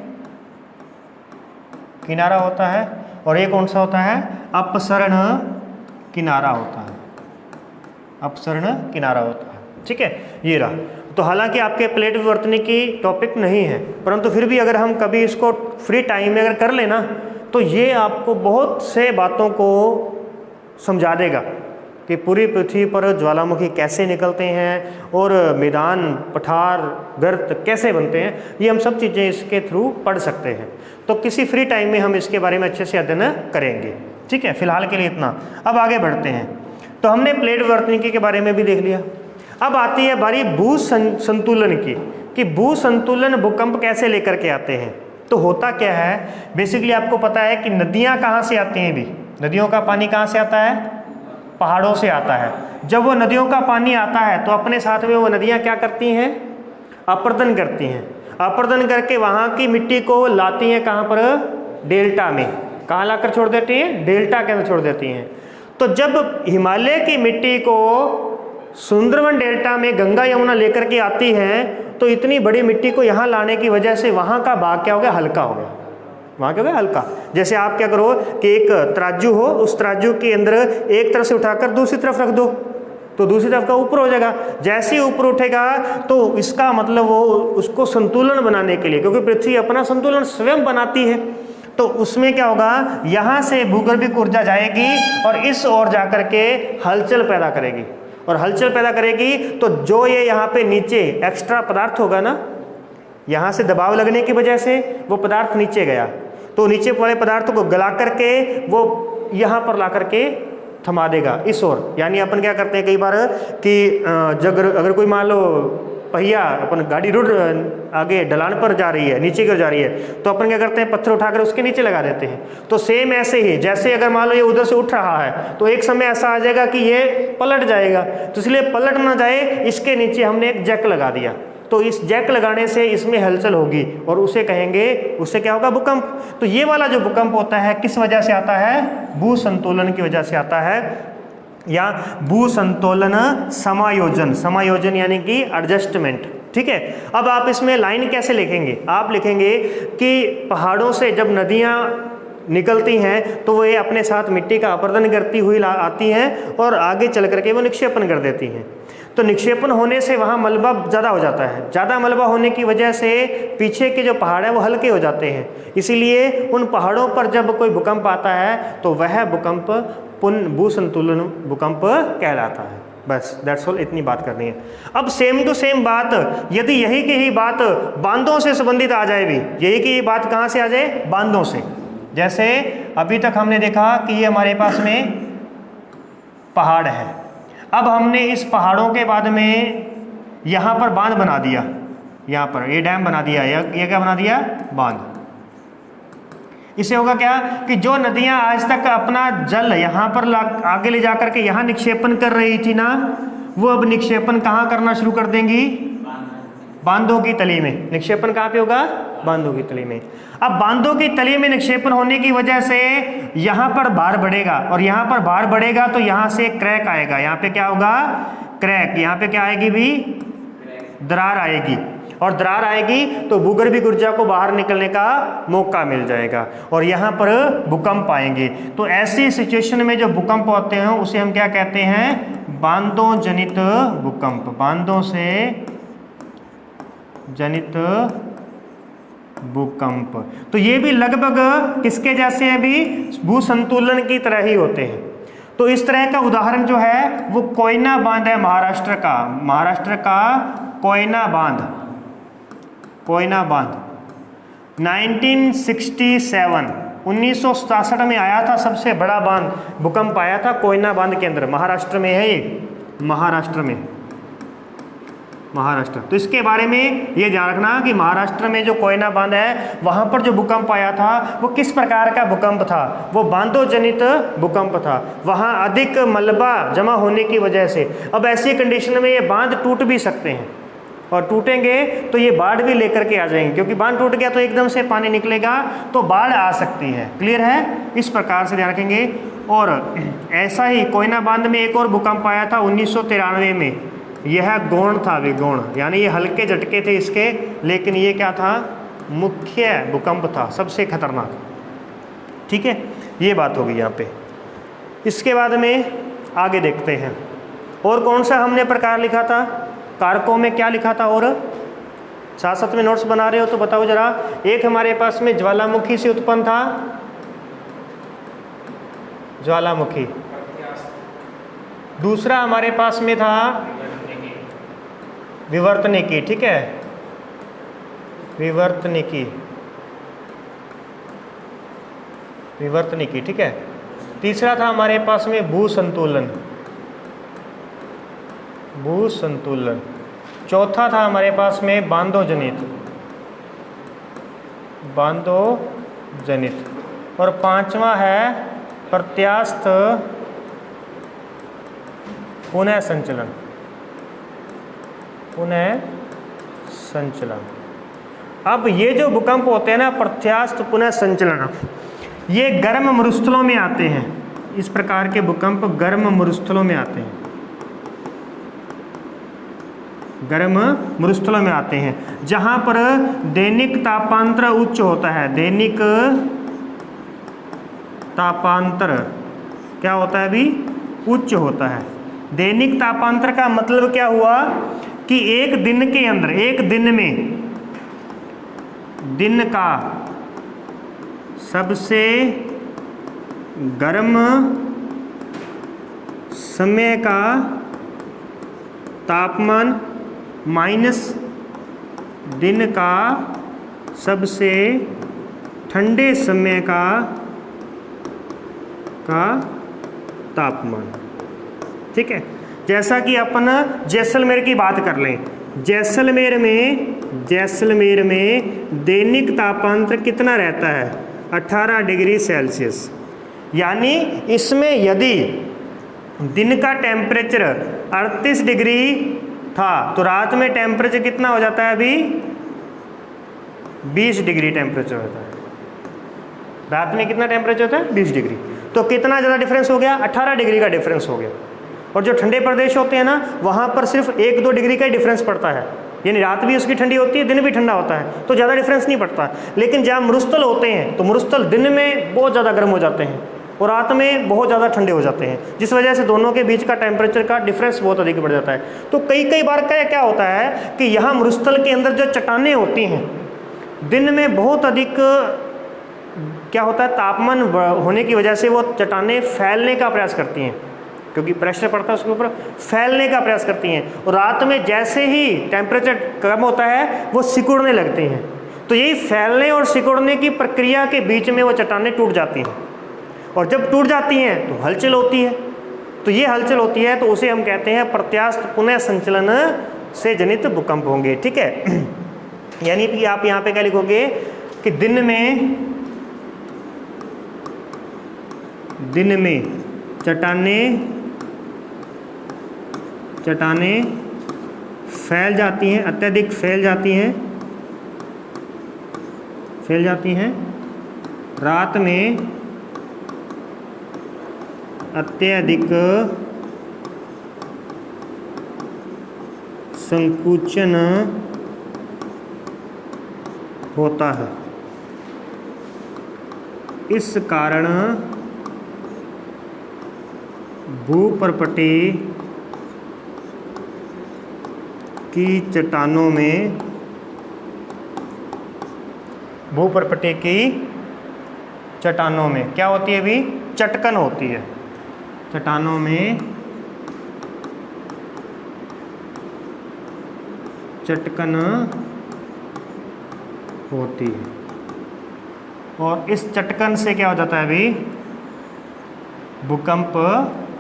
किनारा होता है, और ये कौन सा होता है, अपसरण किनारा होता है, अपसरण किनारा होता है, ठीक है, ये रहा। तो हालांकि आपके प्लेट विवर्तनिकी टॉपिक नहीं है, परंतु फिर भी अगर हम कभी इसको फ्री टाइम में अगर कर लेना तो ये आपको बहुत से बातों को समझा देगा कि पूरी पृथ्वी पर ज्वालामुखी कैसे निकलते हैं और मैदान, पठार, गर्त कैसे बनते हैं, ये हम सब चीज़ें इसके थ्रू पढ़ सकते हैं। तो किसी फ्री टाइम में हम इसके बारे में अच्छे से अध्ययन करेंगे, ठीक है। फिलहाल के लिए इतना। अब आगे बढ़ते हैं। तो हमने प्लेट विवर्तनिकी के बारे में भी देख लिया। अब आती है बारी भू संतुलन की, कि भू संतुलन भूकंप कैसे लेकर के आते हैं। तो होता क्या है, बेसिकली आपको पता है कि नदियाँ कहाँ से आती हैं भी, नदियों का पानी कहाँ से आता है, पहाड़ों से आता है। जब वो नदियों का पानी आता है तो अपने साथ में वो नदियाँ क्या करती हैं, अपर्दन करती हैं। अपर्दन करके वहाँ की मिट्टी को लाती हैं कहाँ पर, डेल्टा में। कहाँ लाकर छोड़ देती हैं, डेल्टा के अंदर छोड़ देती हैं। तो जब हिमालय की मिट्टी को सुंदरवन डेल्टा में गंगा यमुना लेकर के आती हैं, तो इतनी बड़ी मिट्टी को यहाँ लाने की वजह से वहाँ का भाग क्या हो गया, हल्का हो गया। वहाँ क्या हो गया, हल्का। जैसे आप क्या करो कि एक तराजू हो, उस तराजू के अंदर एक तरफ से उठाकर दूसरी तरफ रख दो, तो दूसरी तरफ का ऊपर हो जाएगा। जैसे ही ऊपर उठेगा तो इसका मतलब वो उसको संतुलन बनाने के लिए, क्योंकि पृथ्वी अपना संतुलन स्वयं बनाती है, तो उसमें क्या होगा, यहाँ से भूगर्भिक ऊर्जा जाएगी और इस ओर जाकर के हलचल पैदा करेगी। और हलचल पैदा करेगी तो जो ये यहाँ पे नीचे एक्स्ट्रा पदार्थ होगा ना, यहाँ से दबाव लगने की वजह से वो पदार्थ नीचे गया, तो नीचे वाले पदार्थों को गला करके वो यहाँ पर ला करके थमा देगा इस ओर। यानी अपन क्या करते हैं कई बार कि अगर कोई मान लो पहिया, अपन गाड़ी रोड आगे ढलान पर जा रही है, नीचे की ओर जा रही है, तो अपन क्या करते हैं, पत्थर उठाकर उसके नीचे लगा देते हैं। तो सेम ऐसे ही, जैसे अगर मान लो ये उधर से उठ रहा है तो एक समय ऐसा आ जाएगा कि ये पलट जाएगा, तो इसलिए पलट ना जाए इसके नीचे हमने एक जैक लगा दिया। तो इस जैक लगाने से इसमें हलचल होगी और उसे कहेंगे, उससे क्या होगा, भूकंप। तो ये वाला जो भूकंप होता है किस वजह से आता है, भू संतुलन की वजह से आता है, या भू संतुलन समायोजन। समायोजन यानी कि एडजस्टमेंट, ठीक है। अब आप इसमें लाइन कैसे लिखेंगे, आप लिखेंगे कि पहाड़ों से जब नदियाँ निकलती हैं तो वो ये अपने साथ मिट्टी का अपर्दन करती हुई आती हैं और आगे चल करके वो निक्षेपण कर देती हैं। तो निक्षेपण होने से वहाँ मलबा ज़्यादा हो जाता है। ज़्यादा मलबा होने की वजह से पीछे के जो पहाड़ हैं वो हल्के हो जाते हैं। इसीलिए उन पहाड़ों पर जब कोई भूकंप आता है तो वह भूकंप भू संतुलन भूकंप कहलाता है। बस दैट्स ऑल, इतनी बात करनी है। अब सेम टू सेम बात, यदि यही की ही बात बांधों से संबंधित आ जाए भी, यही की बात कहाँ से आ जाए, बांधों से। जैसे अभी तक हमने देखा कि ये हमारे पास में पहाड़ है, अब हमने इस पहाड़ों के बाद में यहाँ पर बांध बना दिया, यहाँ पर ये डैम बना दिया, ये क्या बना दिया, बांध। इससे होगा क्या कि जो नदियाँ आज तक अपना जल यहाँ पर आगे ले जाकर के यहाँ निक्षेपण कर रही थी ना, वो अब निक्षेपण कहाँ करना शुरू कर देंगी, बांधों की तली में। निक्षेपण कहाँ पे होगा, बांधों की तली में। अब बांधों की तली में निक्षेपण होने की वजह से यहाँ पर भार बढ़ेगा, और यहाँ पर भार बढ़ेगा तो यहाँ से क्रैक आएगा। यहाँ पे क्या होगा, क्रैक। यहाँ पे क्या आएगी भी, दरार आएगी, और दरार आएगी तो भूगर्भिक ऊर्जा को बाहर निकलने का मौका मिल जाएगा और यहाँ पर भूकंप आएंगे। तो ऐसी सिचुएशन में जो भूकंप होते हैं उसे हम क्या कहते हैं, बांधों जनित भूकंप। बांधों से जनित भूकंप। तो ये भी लगभग किसके जैसे हैं भी, भू संतुलन की तरह ही होते हैं। तो इस तरह का उदाहरण जो है वो कोयना बांध है महाराष्ट्र का। महाराष्ट्र का कोयना बांध, कोयना बांध 1967 में आया था, सबसे बड़ा बांध भूकंप आया था कोयना बांध के अंदर। महाराष्ट्र में है ये, महाराष्ट्र में। महाराष्ट्र। तो इसके बारे में ये ध्यान रखना कि महाराष्ट्र में जो कोयना बांध है वहाँ पर जो भूकंप आया था वो किस प्रकार का भूकंप था, वो बांधों जनित भूकंप था। वहाँ अधिक मलबा जमा होने की वजह से अब ऐसी कंडीशन में ये बांध टूट भी सकते हैं, और टूटेंगे तो ये बाढ़ भी लेकर के आ जाएंगे, क्योंकि बांध टूट गया तो एकदम से पानी निकलेगा तो बाढ़ आ सकती है। क्लियर है, इस प्रकार से ध्यान रखेंगे। और ऐसा ही कोयना बांध में एक और भूकंप आया था 1993 में। यह गौण था, अभी गौण, यानी ये हल्के झटके थे इसके, लेकिन ये क्या था, मुख्य भूकंप था, सबसे खतरनाक। ठीक है, ये बात होगी यहाँ पे। इसके बाद में आगे देखते हैं और कौन सा हमने प्रकार लिखा था, कारकों में क्या लिखा था, और साथ साथ में नोट्स बना रहे हो तो बताओ जरा। एक हमारे पास में ज्वालामुखी से उत्पन्न था, ज्वालामुखी। दूसरा हमारे पास में था विवर्तनिकी। ठीक है, विवर्तनिकी, विवर्तनिकी। ठीक है, तीसरा था हमारे पास में भूसंतुलन, भूसंतुलन। चौथा था हमारे पास में बांधोजनित, बांधोजनित। और पांचवा है प्रत्यास्थ पुनः संचलन, पुनः संचलन। अब ये जो भूकंप होते हैं ना, प्रत्यास्थ पुनः संचलन, ये गर्म मरुस्थलों में आते हैं। इस प्रकार के भूकंप गर्म मरुस्थलों में आते हैं, गर्म मरुस्थलों में आते हैं, जहां पर दैनिक तापांतर उच्च होता है। दैनिक तापांतर क्या होता है अभी, उच्च होता है। दैनिक तापांतर का मतलब क्या हुआ कि एक दिन के अंदर, एक दिन में, दिन का सबसे गर्म समय का तापमान माइनस दिन का सबसे ठंडे समय का तापमान। ठीक है, जैसा कि अपन जैसलमेर की बात कर लें, जैसलमेर में दैनिक तापांतर कितना रहता है, 18 डिग्री सेल्सियस। यानी इसमें यदि दिन का टेम्परेचर 38 डिग्री था तो रात में टेम्परेचर कितना हो जाता है, अभी 20 डिग्री टेम्परेचर होता है। रात में कितना टेम्परेचर होता है, 20 डिग्री। तो कितना ज़्यादा डिफरेंस हो गया, 18 डिग्री का डिफरेंस हो गया। और जो ठंडे प्रदेश होते हैं ना, वहाँ पर सिर्फ 1-2 डिग्री का ही डिफरेंस पड़ता है, यानी रात भी उसकी ठंडी होती है, दिन भी ठंडा होता है, तो ज़्यादा डिफरेंस नहीं पड़ता। लेकिन जहाँ मरुस्थल होते हैं तो मरुस्थल दिन में बहुत ज़्यादा गर्म हो जाते हैं और रात में बहुत ज़्यादा ठंडे हो जाते हैं, जिस वजह से दोनों के बीच का टेम्परेचर का डिफरेंस बहुत अधिक बढ़ जाता है। तो कई बार क्या होता है कि यहाँ मरुस्थल के अंदर जो चट्टानें होती हैं, दिन में बहुत अधिक क्या होता है, तापमान होने की वजह से वो चट्टानें फैलने का प्रयास करती हैं, क्योंकि प्रेशर पड़ता है उसके ऊपर, फैलने का प्रयास करती हैं। और रात में जैसे ही टेम्परेचर कम होता है वो सिकुड़ने लगती हैं। तो यही फैलने और सिकुड़ने की प्रक्रिया के बीच में वो चट्टानें टूट जाती हैं, और जब टूट जाती हैं तो हलचल होती है। तो ये हलचल होती है तो उसे हम कहते हैं प्रत्यास्थ पुनः संचलन से जनित भूकंप होंगे। ठीक है, यानी कि आप यहाँ पे क्या लिखोगे कि दिन में चट्टानें फैल जाती हैं, अत्यधिक फैल जाती हैं। रात में अत्यधिक संकुचन होता है। इस कारण भूपर्पटी की चट्टानों में क्या होती है, अभी चटकन होती है। चट्टानों में चटकन होती है, और इस चटकन से क्या हो जाता है, अभी भूकंप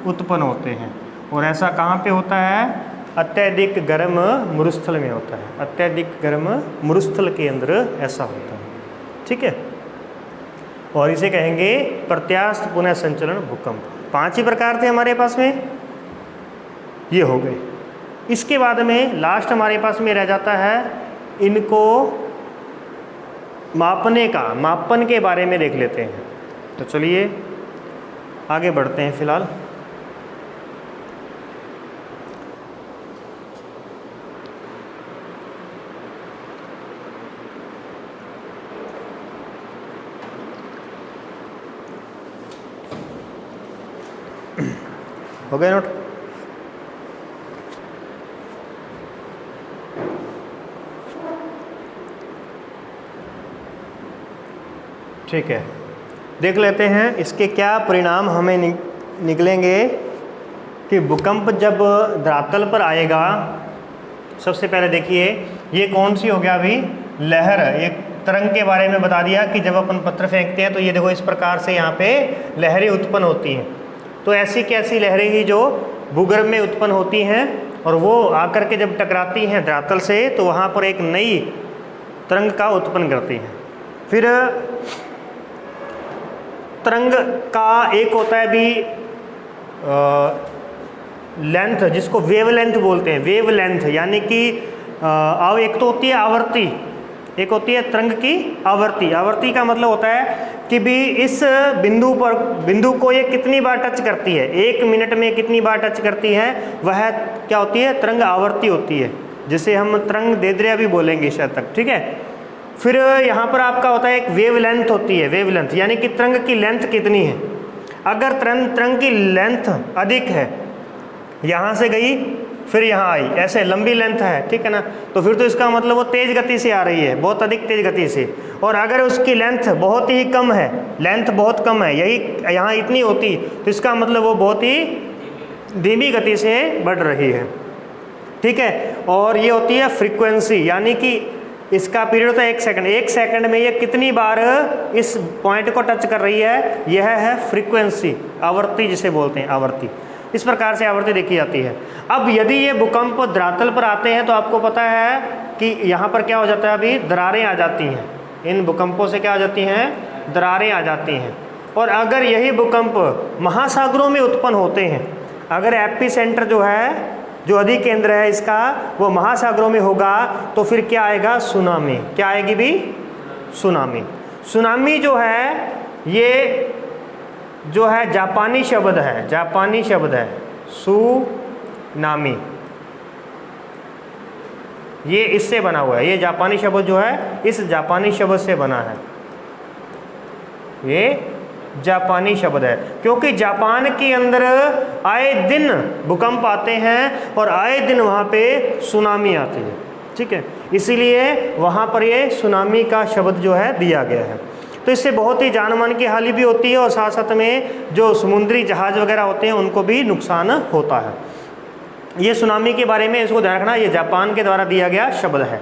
उत्पन्न होते हैं। और ऐसा कहाँ पे होता है, अत्यधिक गर्म मरुस्थल में होता है, अत्यधिक गर्म मरुस्थल के अंदर ऐसा होता है। ठीक है, और इसे कहेंगे प्रत्यास्थ पुनः संचलन भूकंप। 5 ही प्रकार थे हमारे पास में, ये हो गए। इसके बाद में लास्ट हमारे पास में रह जाता है इनको मापने का, मापन के बारे में देख लेते हैं। तो चलिए आगे बढ़ते हैं फिलहाल। हो गए नोट? ठीक है, देख लेते हैं इसके क्या परिणाम हमें निकलेंगे कि भूकंप जब धरातल पर आएगा। सबसे पहले देखिए ये कौन सी हो गया अभी, लहर। एक तरंग के बारे में बता दिया कि जब अपन पत्थर फेंकते हैं तो ये देखो इस प्रकार से यहाँ पे लहरें उत्पन्न होती हैं। तो ऐसी कैसी लहरें ही जो भूगर्भ में उत्पन्न होती हैं और वो आकर के जब टकराती हैं धरातल से तो वहाँ पर एक नई तरंग का उत्पन्न करती हैं। फिर तरंग का एक होता है भी लेंथ, जिसको वेव लेंथ बोलते हैं। वेव लेंथ यानी कि एक तो होती है आवर्ती, एक होती है तरंग की आवर्ती। आवर्ती का मतलब होता है कि भी इस बिंदु को ये कितनी बार टच करती है, 1 मिनट में कितनी बार टच करती है, वह क्या होती है, तरंग आवर्ती होती है, जिसे हम तरंग दैर्ध्य भी बोलेंगे शायद तक। ठीक है, फिर यहाँ पर आपका होता है एक वेव लेंथ होती है। वेव लेंथ यानी कि तरंग की लेंथ कितनी है। अगर तरंग की लेंथ अधिक है, यहाँ से गई फिर यहाँ आई, ऐसे लंबी लेंथ है, ठीक है ना, तो फिर तो इसका मतलब वो तेज़ गति से आ रही है, बहुत अधिक तेज़ गति से। और अगर उसकी लेंथ बहुत ही कम है, लेंथ बहुत कम है, यही यहाँ इतनी होती, तो इसका मतलब वो बहुत ही धीमी गति से बढ़ रही है। ठीक है, और ये होती है फ्रीक्वेंसी, यानी कि इसका पीरियड होता है 1 सेकंड। 1 सेकंड में ये कितनी बार इस पॉइंट को टच कर रही है, यह है फ्रीक्वेंसी, आवर्ती जिसे बोलते हैं, आवर्ती। इस प्रकार से आवर्ती देखी जाती है। अब यदि ये भूकंप धरातल पर आते हैं तो आपको पता है कि यहाँ पर क्या हो जाता है, अभी दरारें आ जाती हैं। इन भूकंपों से क्या आ जाती हैं, दरारें आ जाती हैं। और अगर यही भूकंप महासागरों में उत्पन्न होते हैं, अगर एपी सेंटर जो है, जो अधिक केंद्र है इसका, वो महासागरों में होगा, तो फिर क्या आएगा, सुनामी। क्या आएगी भी, सुनामी। सुनामी जो है ये जो है जापानी शब्द है, जापानी शब्द है सुनामी, ये इससे बना हुआ है। ये जापानी शब्द जो है इस जापानी शब्द से बना है, ये जापानी शब्द है, क्योंकि जापान के अंदर आए दिन भूकंप आते हैं और आए दिन वहाँ पे सुनामी आती है। ठीक है, इसीलिए वहाँ पर ये सुनामी का शब्द जो है दिया गया है। तो इससे बहुत ही जान मान की हानि भी होती है और साथ साथ में जो समुद्री जहाज वगैरह होते हैं उनको भी नुकसान होता है। ये सुनामी के बारे में इसको ध्यान रखना, ये जापान के द्वारा दिया गया शब्द है।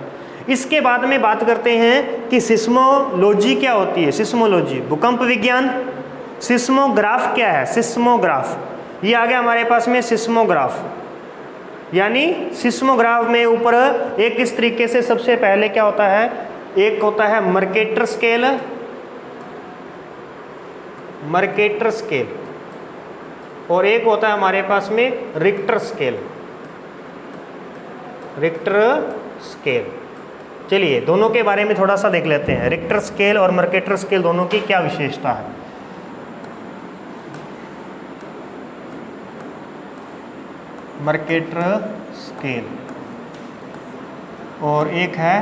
इसके बाद में बात करते हैं कि सिस्मोलॉजी क्या होती है। सिस्मोलॉजी भूकंप विज्ञान। सिस्मोग्राफ क्या है, सिस्मोग्राफ ये आ गया हमारे पास में। सिस्मोग्राफ यानी सिस्मोग्राफ में ऊपर एक इस तरीके से सबसे पहले क्या होता है, एक होता है मर्केटर स्केल, मर्केटर स्केल, और एक होता है हमारे पास में रिक्टर स्केल, रिक्टर स्केल। चलिए दोनों के बारे में थोड़ा सा देख लेते हैं, रिक्टर स्केल और मर्केटर स्केल दोनों की क्या विशेषता है। मर्केटर स्केल और एक है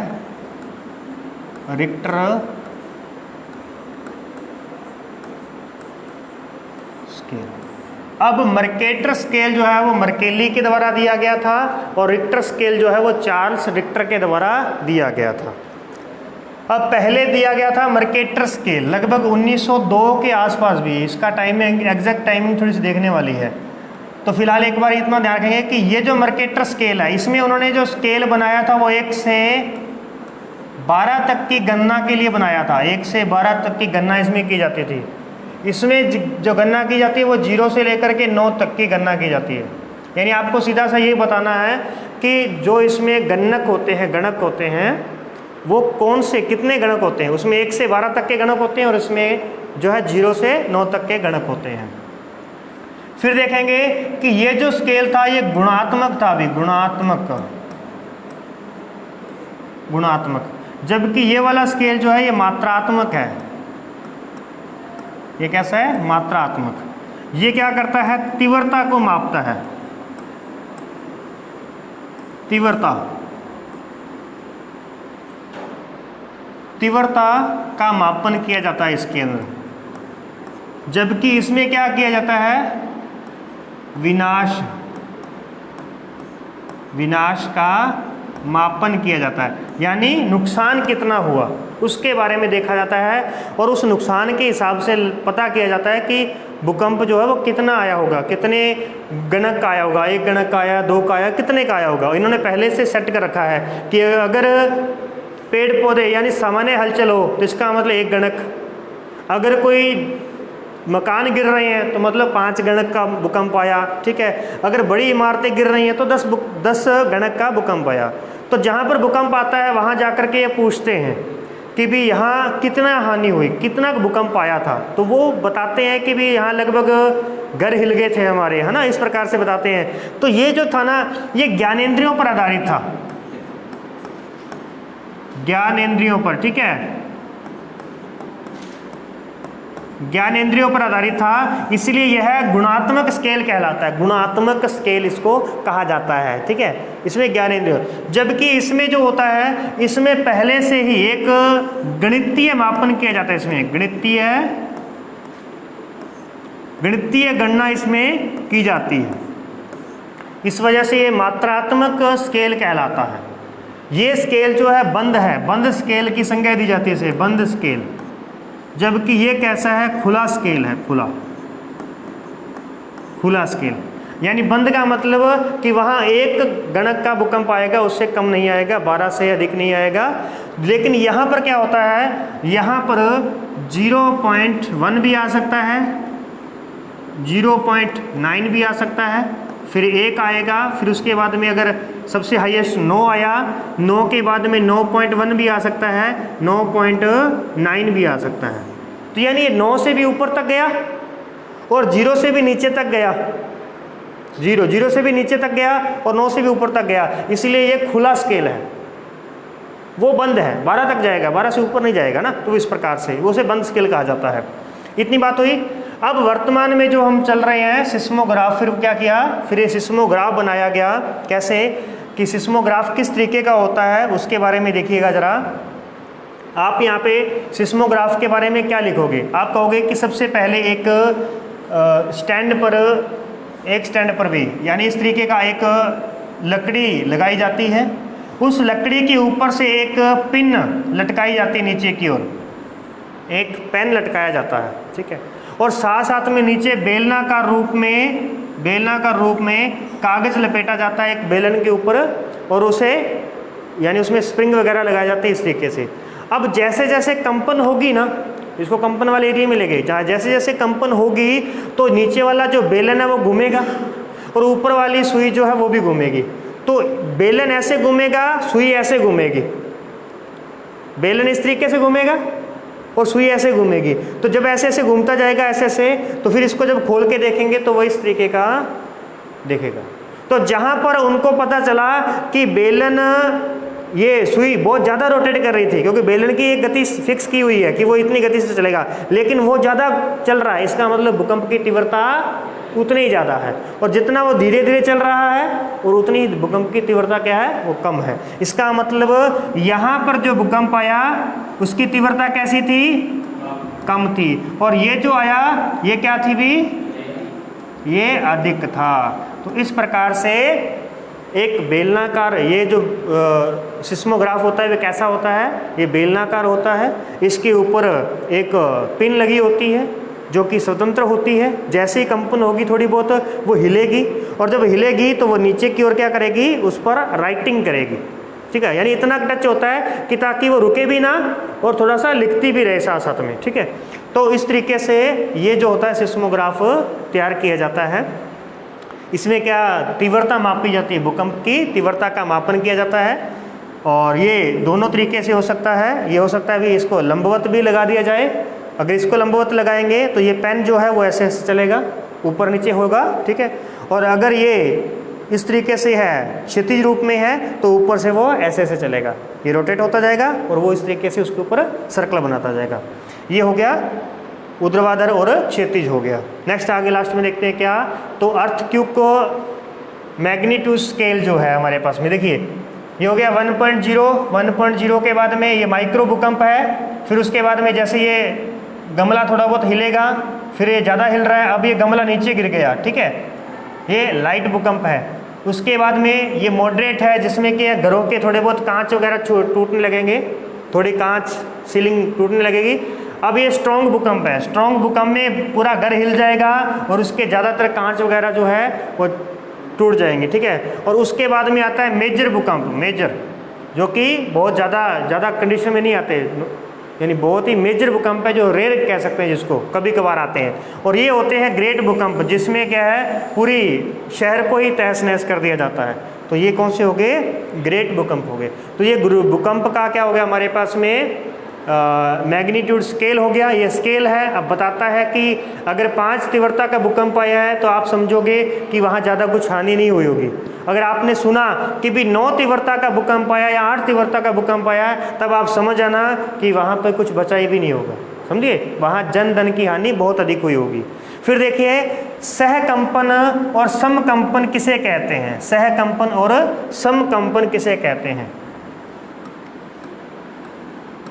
रिक्टर स्केल। अब मर्केटर स्केल जो है वो मर्केली के द्वारा दिया गया था और रिक्टर स्केल जो है वो चार्ल्स रिक्टर के द्वारा दिया गया था। अब पहले दिया गया था मर्केटर स्केल लगभग 1902 के आसपास भी, इसका टाइमिंग एग्जैक्ट टाइमिंग थोड़ी सी देखने वाली है। तो फिलहाल एक बार इतना ध्यान रखेंगे कि ये जो मर्केटर स्केल है इसमें उन्होंने जो स्केल बनाया था वो 1 से 12 तक की गणना के लिए बनाया था। 1 से 12 तक की गणना इसमें की जाती थी। इसमें जो गणना की जाती है वो 0 से लेकर के 9 तक की गणना की जाती है। यानी आपको सीधा सा ये बताना है कि जो इसमें गणक होते हैं वो कौन से कितने गणक होते हैं। उसमें 1 से 12 तक के गणक होते हैं और इसमें जो है 0 से 9 तक के गणक होते हैं। फिर देखेंगे कि ये जो स्केल था ये गुणात्मक था, भी गुणात्मक, जबकि ये वाला स्केल जो है ये मात्रात्मक है। ये कैसा है? मात्रात्मक। ये क्या करता है? तीव्रता को मापता है, तीव्रता का मापन किया जाता है इसके अंदर। जबकि इसमें क्या किया जाता है? विनाश का मापन किया जाता है, यानी नुकसान कितना हुआ उसके बारे में देखा जाता है और उस नुकसान के हिसाब से पता किया जाता है कि भूकंप जो है वो कितना आया होगा, कितने गणक का आया होगा, 1 गणक का आया, 2 का आया, कितने का आया होगा। इन्होंने पहले से सेट कर रखा है कि अगर पेड़ पौधे यानी सामान्य हलचल हो तो इसका मतलब 1 गणक, अगर कोई मकान गिर रहे हैं तो मतलब 5 गणक का भूकंप आया, ठीक है। अगर बड़ी इमारतें गिर रही हैं तो 10 गणक का भूकंप आया। तो जहाँ पर भूकंप आता है वहाँ जा कर के ये पूछते हैं कि भी यहाँ कितना हानि हुई, कितना भूकंप आया था, तो वो बताते हैं कि भी यहाँ लगभग घर हिल गए थे हमारे, है ना, इस प्रकार से बताते हैं। तो ये जो था ना ये ज्ञानेंद्रियों पर आधारित था, ज्ञानेंद्रियों पर, ठीक है, ज्ञानेंद्रियों पर आधारित था, इसलिए यह गुणात्मक स्केल कहलाता है। गुणात्मक स्केल इसको कहा जाता है, ठीक है, इसमें ज्ञानेंद्रिय। जबकि इसमें जो होता है इसमें पहले से ही एक गणितीय मापन किया जाता है, इसमें गणितीय गणना इसमें की जाती है। इस वजह से ये मात्रात्मक स्केल कहलाता है। ये स्केल जो है बंद स्केल की संज्ञा दी जाती है इसे, बंद स्केल। जबकि ये कैसा है? खुला स्केल है, खुला स्केल। यानी बंद का मतलब कि वहाँ 1 गणक का भूकंप आएगा, उससे कम नहीं आएगा, 12 से अधिक नहीं आएगा। लेकिन यहाँ पर क्या होता है? यहाँ पर 0.1 भी आ सकता है, 0.9 भी आ सकता है, फिर 1 आएगा, फिर उसके बाद में अगर सबसे हाईएस्ट 9 आया, 9 के बाद में 9.1 भी आ सकता है, 9.9 भी आ सकता है। तो यानी ये 9 से भी ऊपर तक गया और 0 से भी नीचे तक गया, 0 से भी नीचे तक गया और 9 से भी ऊपर तक गया। इसलिए ये खुला स्केल है, वो बंद है, 12 तक जाएगा, 12 से ऊपर नहीं जाएगा ना, तो इस प्रकार से वो उसे बंद स्केल कहा जाता है। इतनी बात हुई। अब वर्तमान में जो हम चल रहे हैं सिस्मोग्राफ, फिर क्या किया? फिर ये सिस्मोग्राफ बनाया गया। कैसे कि सिस्मोग्राफ किस तरीके का होता है उसके बारे में देखिएगा ज़रा। आप यहाँ पे सिस्मोग्राफ के बारे में क्या लिखोगे? आप कहोगे कि सबसे पहले एक स्टैंड पर भी, यानी इस तरीके का एक लकड़ी लगाई जाती है, उस लकड़ी के ऊपर से एक पिन लटकाई जाती है नीचे की ओर, एक पेन लटकाया जाता है, ठीक है, और साथ साथ में नीचे बेलनाकार रूप में कागज़ लपेटा जाता है एक बेलन के ऊपर, और उसे यानी उसमें स्प्रिंग वगैरह लगाए जाते हैं इस तरीके से। अब जैसे जैसे कंपन होगी ना, इसको कंपन वाले एरिया में ले गए, जहाँ जैसे जैसे कंपन होगी तो नीचे वाला जो बेलन है वो घूमेगा और ऊपर वाली सुई जो है वो भी घूमेगी। तो बेलन ऐसे घूमेगा, सुई ऐसे घूमेगी, बेलन इस तरीके से घूमेगा और सुई ऐसे घूमेगी। तो जब ऐसे ऐसे घूमता जाएगा ऐसे ऐसे, तो फिर इसको जब खोल के देखेंगे तो वो इस तरीके का देखेगा। तो जहाँ पर उनको पता चला कि बेलन, ये सुई बहुत ज़्यादा रोटेट कर रही थी, क्योंकि बेलन की एक गति फिक्स की हुई है कि वो इतनी गति से चलेगा, लेकिन वो ज़्यादा चल रहा है, इसका मतलब भूकंप की तीव्रता उतनी ही ज़्यादा है। और जितना वो धीरे धीरे चल रहा है और उतनी भूकंप की तीव्रता क्या है? वो कम है। इसका मतलब यहाँ पर जो भूकंप आया उसकी तीव्रता कैसी थी? कम थी। और ये जो आया ये क्या थी भी? ये अधिक था। तो इस प्रकार से एक बेलनाकार, ये जो सिस्मोग्राफ होता है वे कैसा होता है? ये बेलनाकार होता है। इसके ऊपर एक पिन लगी होती है जो कि स्वतंत्र होती है। जैसे ही कंपन होगी थोड़ी बहुत वो हिलेगी, और जब हिलेगी तो वो नीचे की ओर क्या करेगी? उस पर राइटिंग करेगी, ठीक है, यानी इतना टच होता है कि ताकि वो रुके भी ना और थोड़ा सा लिखती भी रहे साथ साथ में, ठीक है। तो इस तरीके से ये जो होता है सिस्मोग्राफ तैयार किया जाता है। इसमें क्या तीव्रता मापी जाती है, भूकंप की तीव्रता का मापन किया जाता है। और ये दोनों तरीके से हो सकता है, ये हो सकता है भी इसको लंबवत भी लगा दिया जाए। अगर इसको लंबवत लगाएंगे तो ये पेन जो है वो ऐसे ऐसे चलेगा, ऊपर नीचे होगा, ठीक है। और अगर ये इस तरीके से है, क्षितिज रूप में है, तो ऊपर से वो ऐसे ऐसे चलेगा, ये रोटेट होता जाएगा और वो इस तरीके से उसके ऊपर सर्कल बनाता जाएगा। ये हो गया ऊर्ध्वाधर और क्षैतिज हो गया। नेक्स्ट आगे लास्ट में देखते हैं क्या, तो अर्थक्यूब को मैग्नीट्यूड स्केल जो है हमारे पास में, देखिए ये हो गया 1.0। 1.0 के बाद में ये माइक्रो भूकंप है। फिर उसके बाद में जैसे ये गमला थोड़ा बहुत हिलेगा, फिर ये ज़्यादा हिल रहा है, अब ये गमला नीचे गिर गया, ठीक है, ये लाइट भूकंप है। उसके बाद में ये मॉडरेट है, जिसमें कि घरों के थोड़े बहुत कांच वगैरह टूटने लगेंगे, थोड़ी कांच सीलिंग टूटने लगेगी। अब ये स्ट्रॉन्ग भूकंप है। स्ट्रॉन्ग भूकंप में पूरा घर हिल जाएगा और उसके ज़्यादातर कांच वगैरह जो है वो टूट जाएंगे, ठीक है। और उसके बाद में आता है मेजर भूकंप, मेजर, जो कि बहुत ज़्यादा कंडीशन में नहीं आते, यानी बहुत ही मेजर भूकंप है, जो रेयर कह सकते हैं जिसको, कभी कभार आते हैं। और ये होते हैं ग्रेट भूकंप, जिसमें क्या है पूरी शहर को ही तहस नहस कर दिया जाता है। तो ये कौन से हो गए, ग्रेट भूकंप हो गए। तो ये भूकंप का क्या हो गया हमारे पास में, मैग्नीट्यूड स्केल हो गया। ये स्केल है, अब बताता है कि अगर 5 तीव्रता का भूकंप आया है तो आप समझोगे कि वहाँ ज़्यादा कुछ हानि नहीं हुई होगी। अगर आपने सुना कि भी 9 तीव्रता का भूकंप आया या 8 तीव्रता का भूकंप आया है, तब आप समझ आना कि वहाँ पर कुछ बचा ही भी नहीं होगा, समझिए, वहाँ जन धन की हानि बहुत अधिक हुई होगी। फिर देखिए सहकंपन और समकंपन किसे कहते हैं, सहकंपन और समकंपन किसे कहते हैं।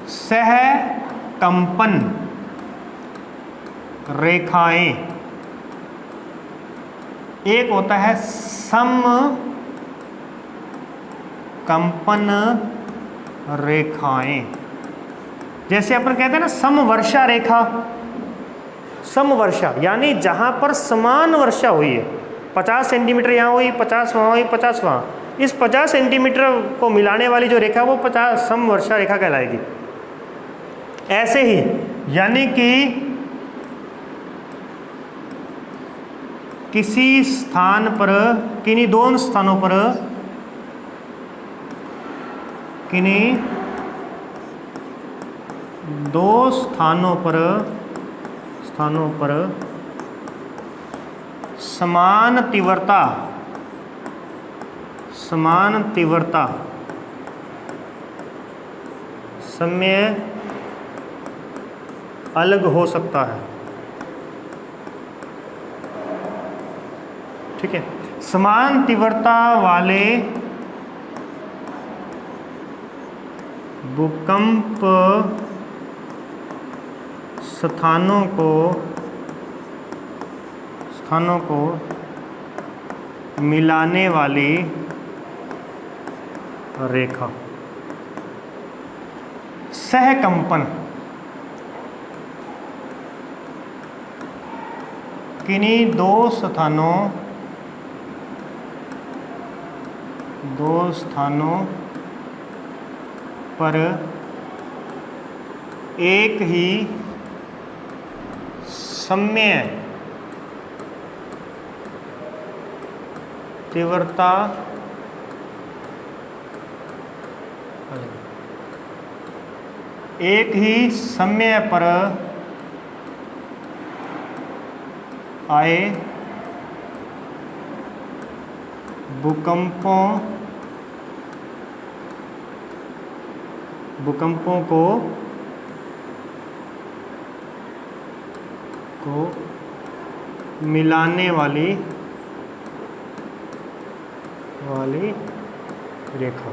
सहकंपन रेखाएं, एक होता है समकंपन रेखाएं। जैसे अपन कहते हैं ना समवर्षा रेखा, समवर्षा यानी जहां पर समान वर्षा हुई है, 50 सेंटीमीटर यहाँ हुई, 50 वहाँ हुई, 50 वहाँ, इस 50 सेंटीमीटर को मिलाने वाली जो रेखा वो 50 समवर्षा रेखा कहलाएगी। ऐसे ही यानी कि किसी स्थान पर, किन्हीं 2 स्थानों पर, किन्हीं 2 स्थानों पर समान तीव्रता समय अलग हो सकता है, ठीक है। समान तीव्रता वाले भूकंप स्थानों को मिलाने वाली रेखा सहकंपन। किन्हीं 2 स्थानों पर एक ही समय तीव्रता एक ही समय पर आए भूकंपों को मिलाने वाली रेखा,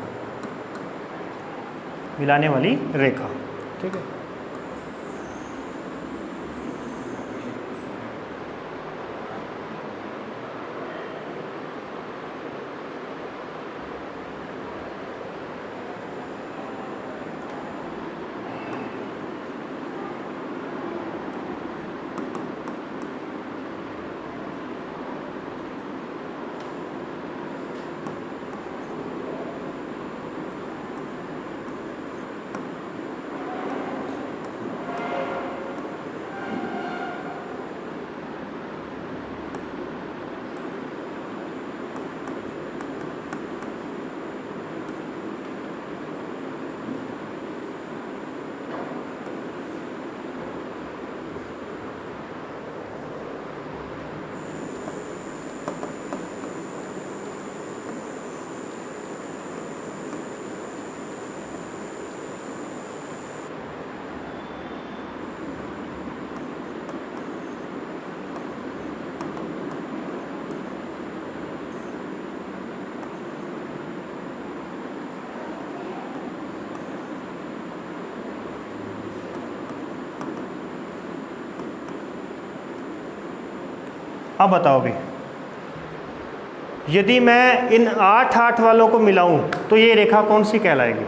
मिलाने वाली रेखा, ठीक है। अब बताओ भी, यदि मैं इन 8 वालों को मिलाऊं तो ये रेखा कौन सी कहलाएगी?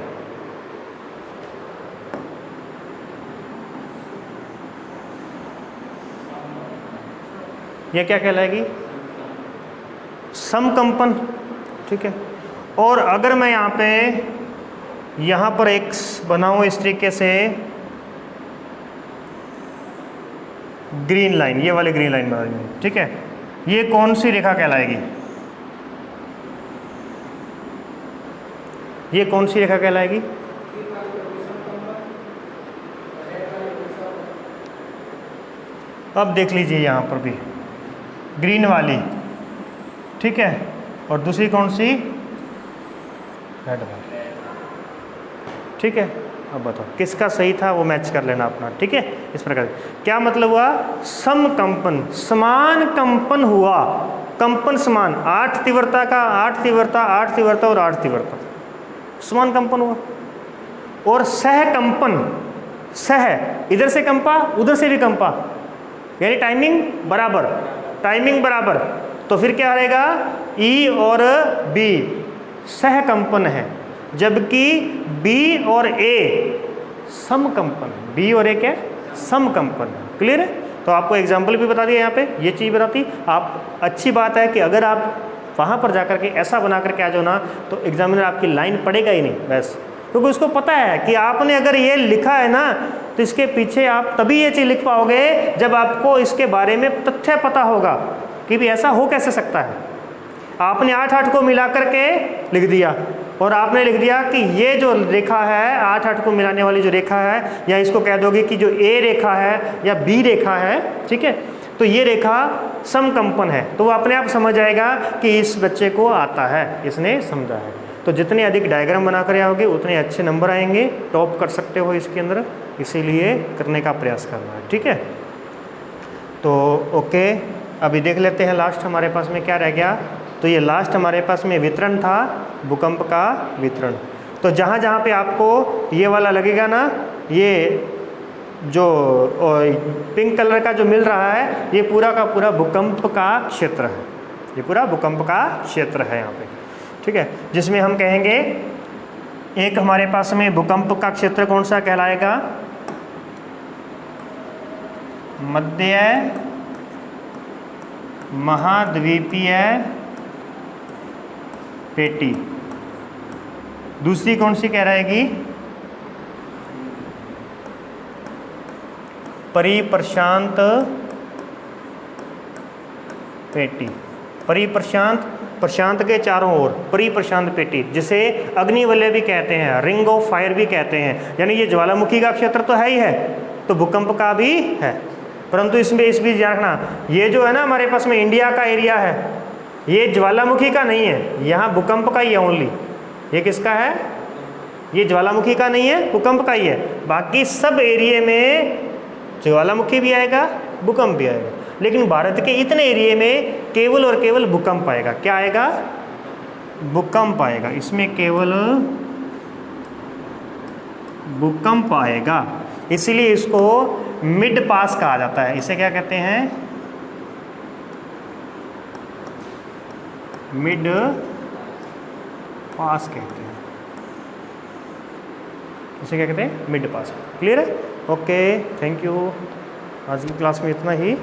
ये क्या कहलाएगी? समकंपन। ठीक है। और अगर मैं यहाँ पर एक बनाऊं इस तरीके से ग्रीन लाइन, ये वाली ग्रीन लाइन बना दूँ, ठीक है, ये कौन सी रेखा कहलाएगी? ये कौन सी रेखा कहलाएगी? अब देख लीजिए यहाँ पर भी ग्रीन वाली, ठीक है, और दूसरी कौन सी? रेड वाली। ठीक है। अब बताओ किसका सही था, वो मैच कर लेना अपना। ठीक है। इस प्रकार क्या मतलब हुआ? समकंपन, समान कंपन हुआ, कंपन समान, 8 तीव्रता का 8 तीव्रता, 8 तीव्रता और 8 तीव्रता, समान कंपन हुआ। और सहकंपन, सह इधर से कंपा उधर से भी कंपा, यानी टाइमिंग बराबर, टाइमिंग बराबर, तो फिर क्या रहेगा? ई और बी सहकंपन है, जबकि बी और ए समकंपन, बी और ए क्या? समकंपन। क्लियर है? तो आपको एग्जाम्पल भी बता दिया यहाँ पे, ये चीज़ बताती आप। अच्छी बात है कि अगर आप वहाँ पर जाकर के ऐसा बना करके आ जाओ ना, तो एग्जामिनर आपकी लाइन पढ़ेगा ही नहीं बस, क्योंकि उसको पता है कि आपने अगर ये लिखा है ना, तो इसके पीछे आप तभी ये चीज़ लिख पाओगे जब आपको इसके बारे में तथ्य पता होगा कि भी ऐसा हो कैसे सकता है। आपने 8 को मिला करके लिख दिया, और आपने लिख दिया कि ये जो रेखा है 8 को मिलाने वाली जो रेखा है, या इसको कह दोगे कि जो ए रेखा है या बी रेखा है, ठीक है, तो ये रेखा समकंपन है, तो वो अपने आप समझ जाएगा कि इस बच्चे को आता है, इसने समझा है। तो जितने अधिक डायग्राम बना कर आओगे उतने अच्छे नंबर आएंगे, टॉप कर सकते हो इसके अंदर, इसीलिए करने का प्रयास करना है। ठीक है। तो ओके, अभी देख लेते हैं लास्ट हमारे पास में क्या रह गया। तो ये लास्ट हमारे पास में वितरण था, भूकंप का वितरण। तो जहाँ जहाँ पे आपको ये वाला लगेगा ना, ये जो पिंक कलर का जो मिल रहा है, ये पूरा का पूरा भूकंप का क्षेत्र है, ये पूरा भूकंप का क्षेत्र है यहाँ पे। ठीक है। जिसमें हम कहेंगे एक हमारे पास में भूकंप का क्षेत्र कौन सा कहलाएगा? मध्य महाद्वीपीय पेटी। दूसरी कौन सी कह रहेगी? परिप्रशांत पेटी। परिप्रशांत, प्रशांत के चारों ओर परिप्रशांत पेटी, जिसे अग्निवलय भी कहते हैं, रिंग ऑफ फायर भी कहते हैं। यानी ये ज्वालामुखी का क्षेत्र तो है ही है, तो भूकंप का भी है, परंतु इसमें इस बीच ध्यान रखना, ये जो है ना हमारे पास में इंडिया का एरिया है, ये ज्वालामुखी का नहीं है, यहाँ भूकंप का ही है ओनली। ये किसका है? ये ज्वालामुखी का नहीं है, भूकंप का ही है। बाकी सब एरिया में ज्वालामुखी भी आएगा, भूकंप भी आएगा, लेकिन भारत के इतने एरिया में केवल और केवल भूकंप आएगा। क्या आएगा? भूकंप आएगा, इसमें केवल भूकंप आएगा। इसीलिए इसको मिड पास कहा जाता है। इसे क्या कहते हैं? मिड पास कहते हैं। इसे क्या कहते हैं? मिड पास। क्लियर है? Okay, thank you. आज की क्लास में इतना ही।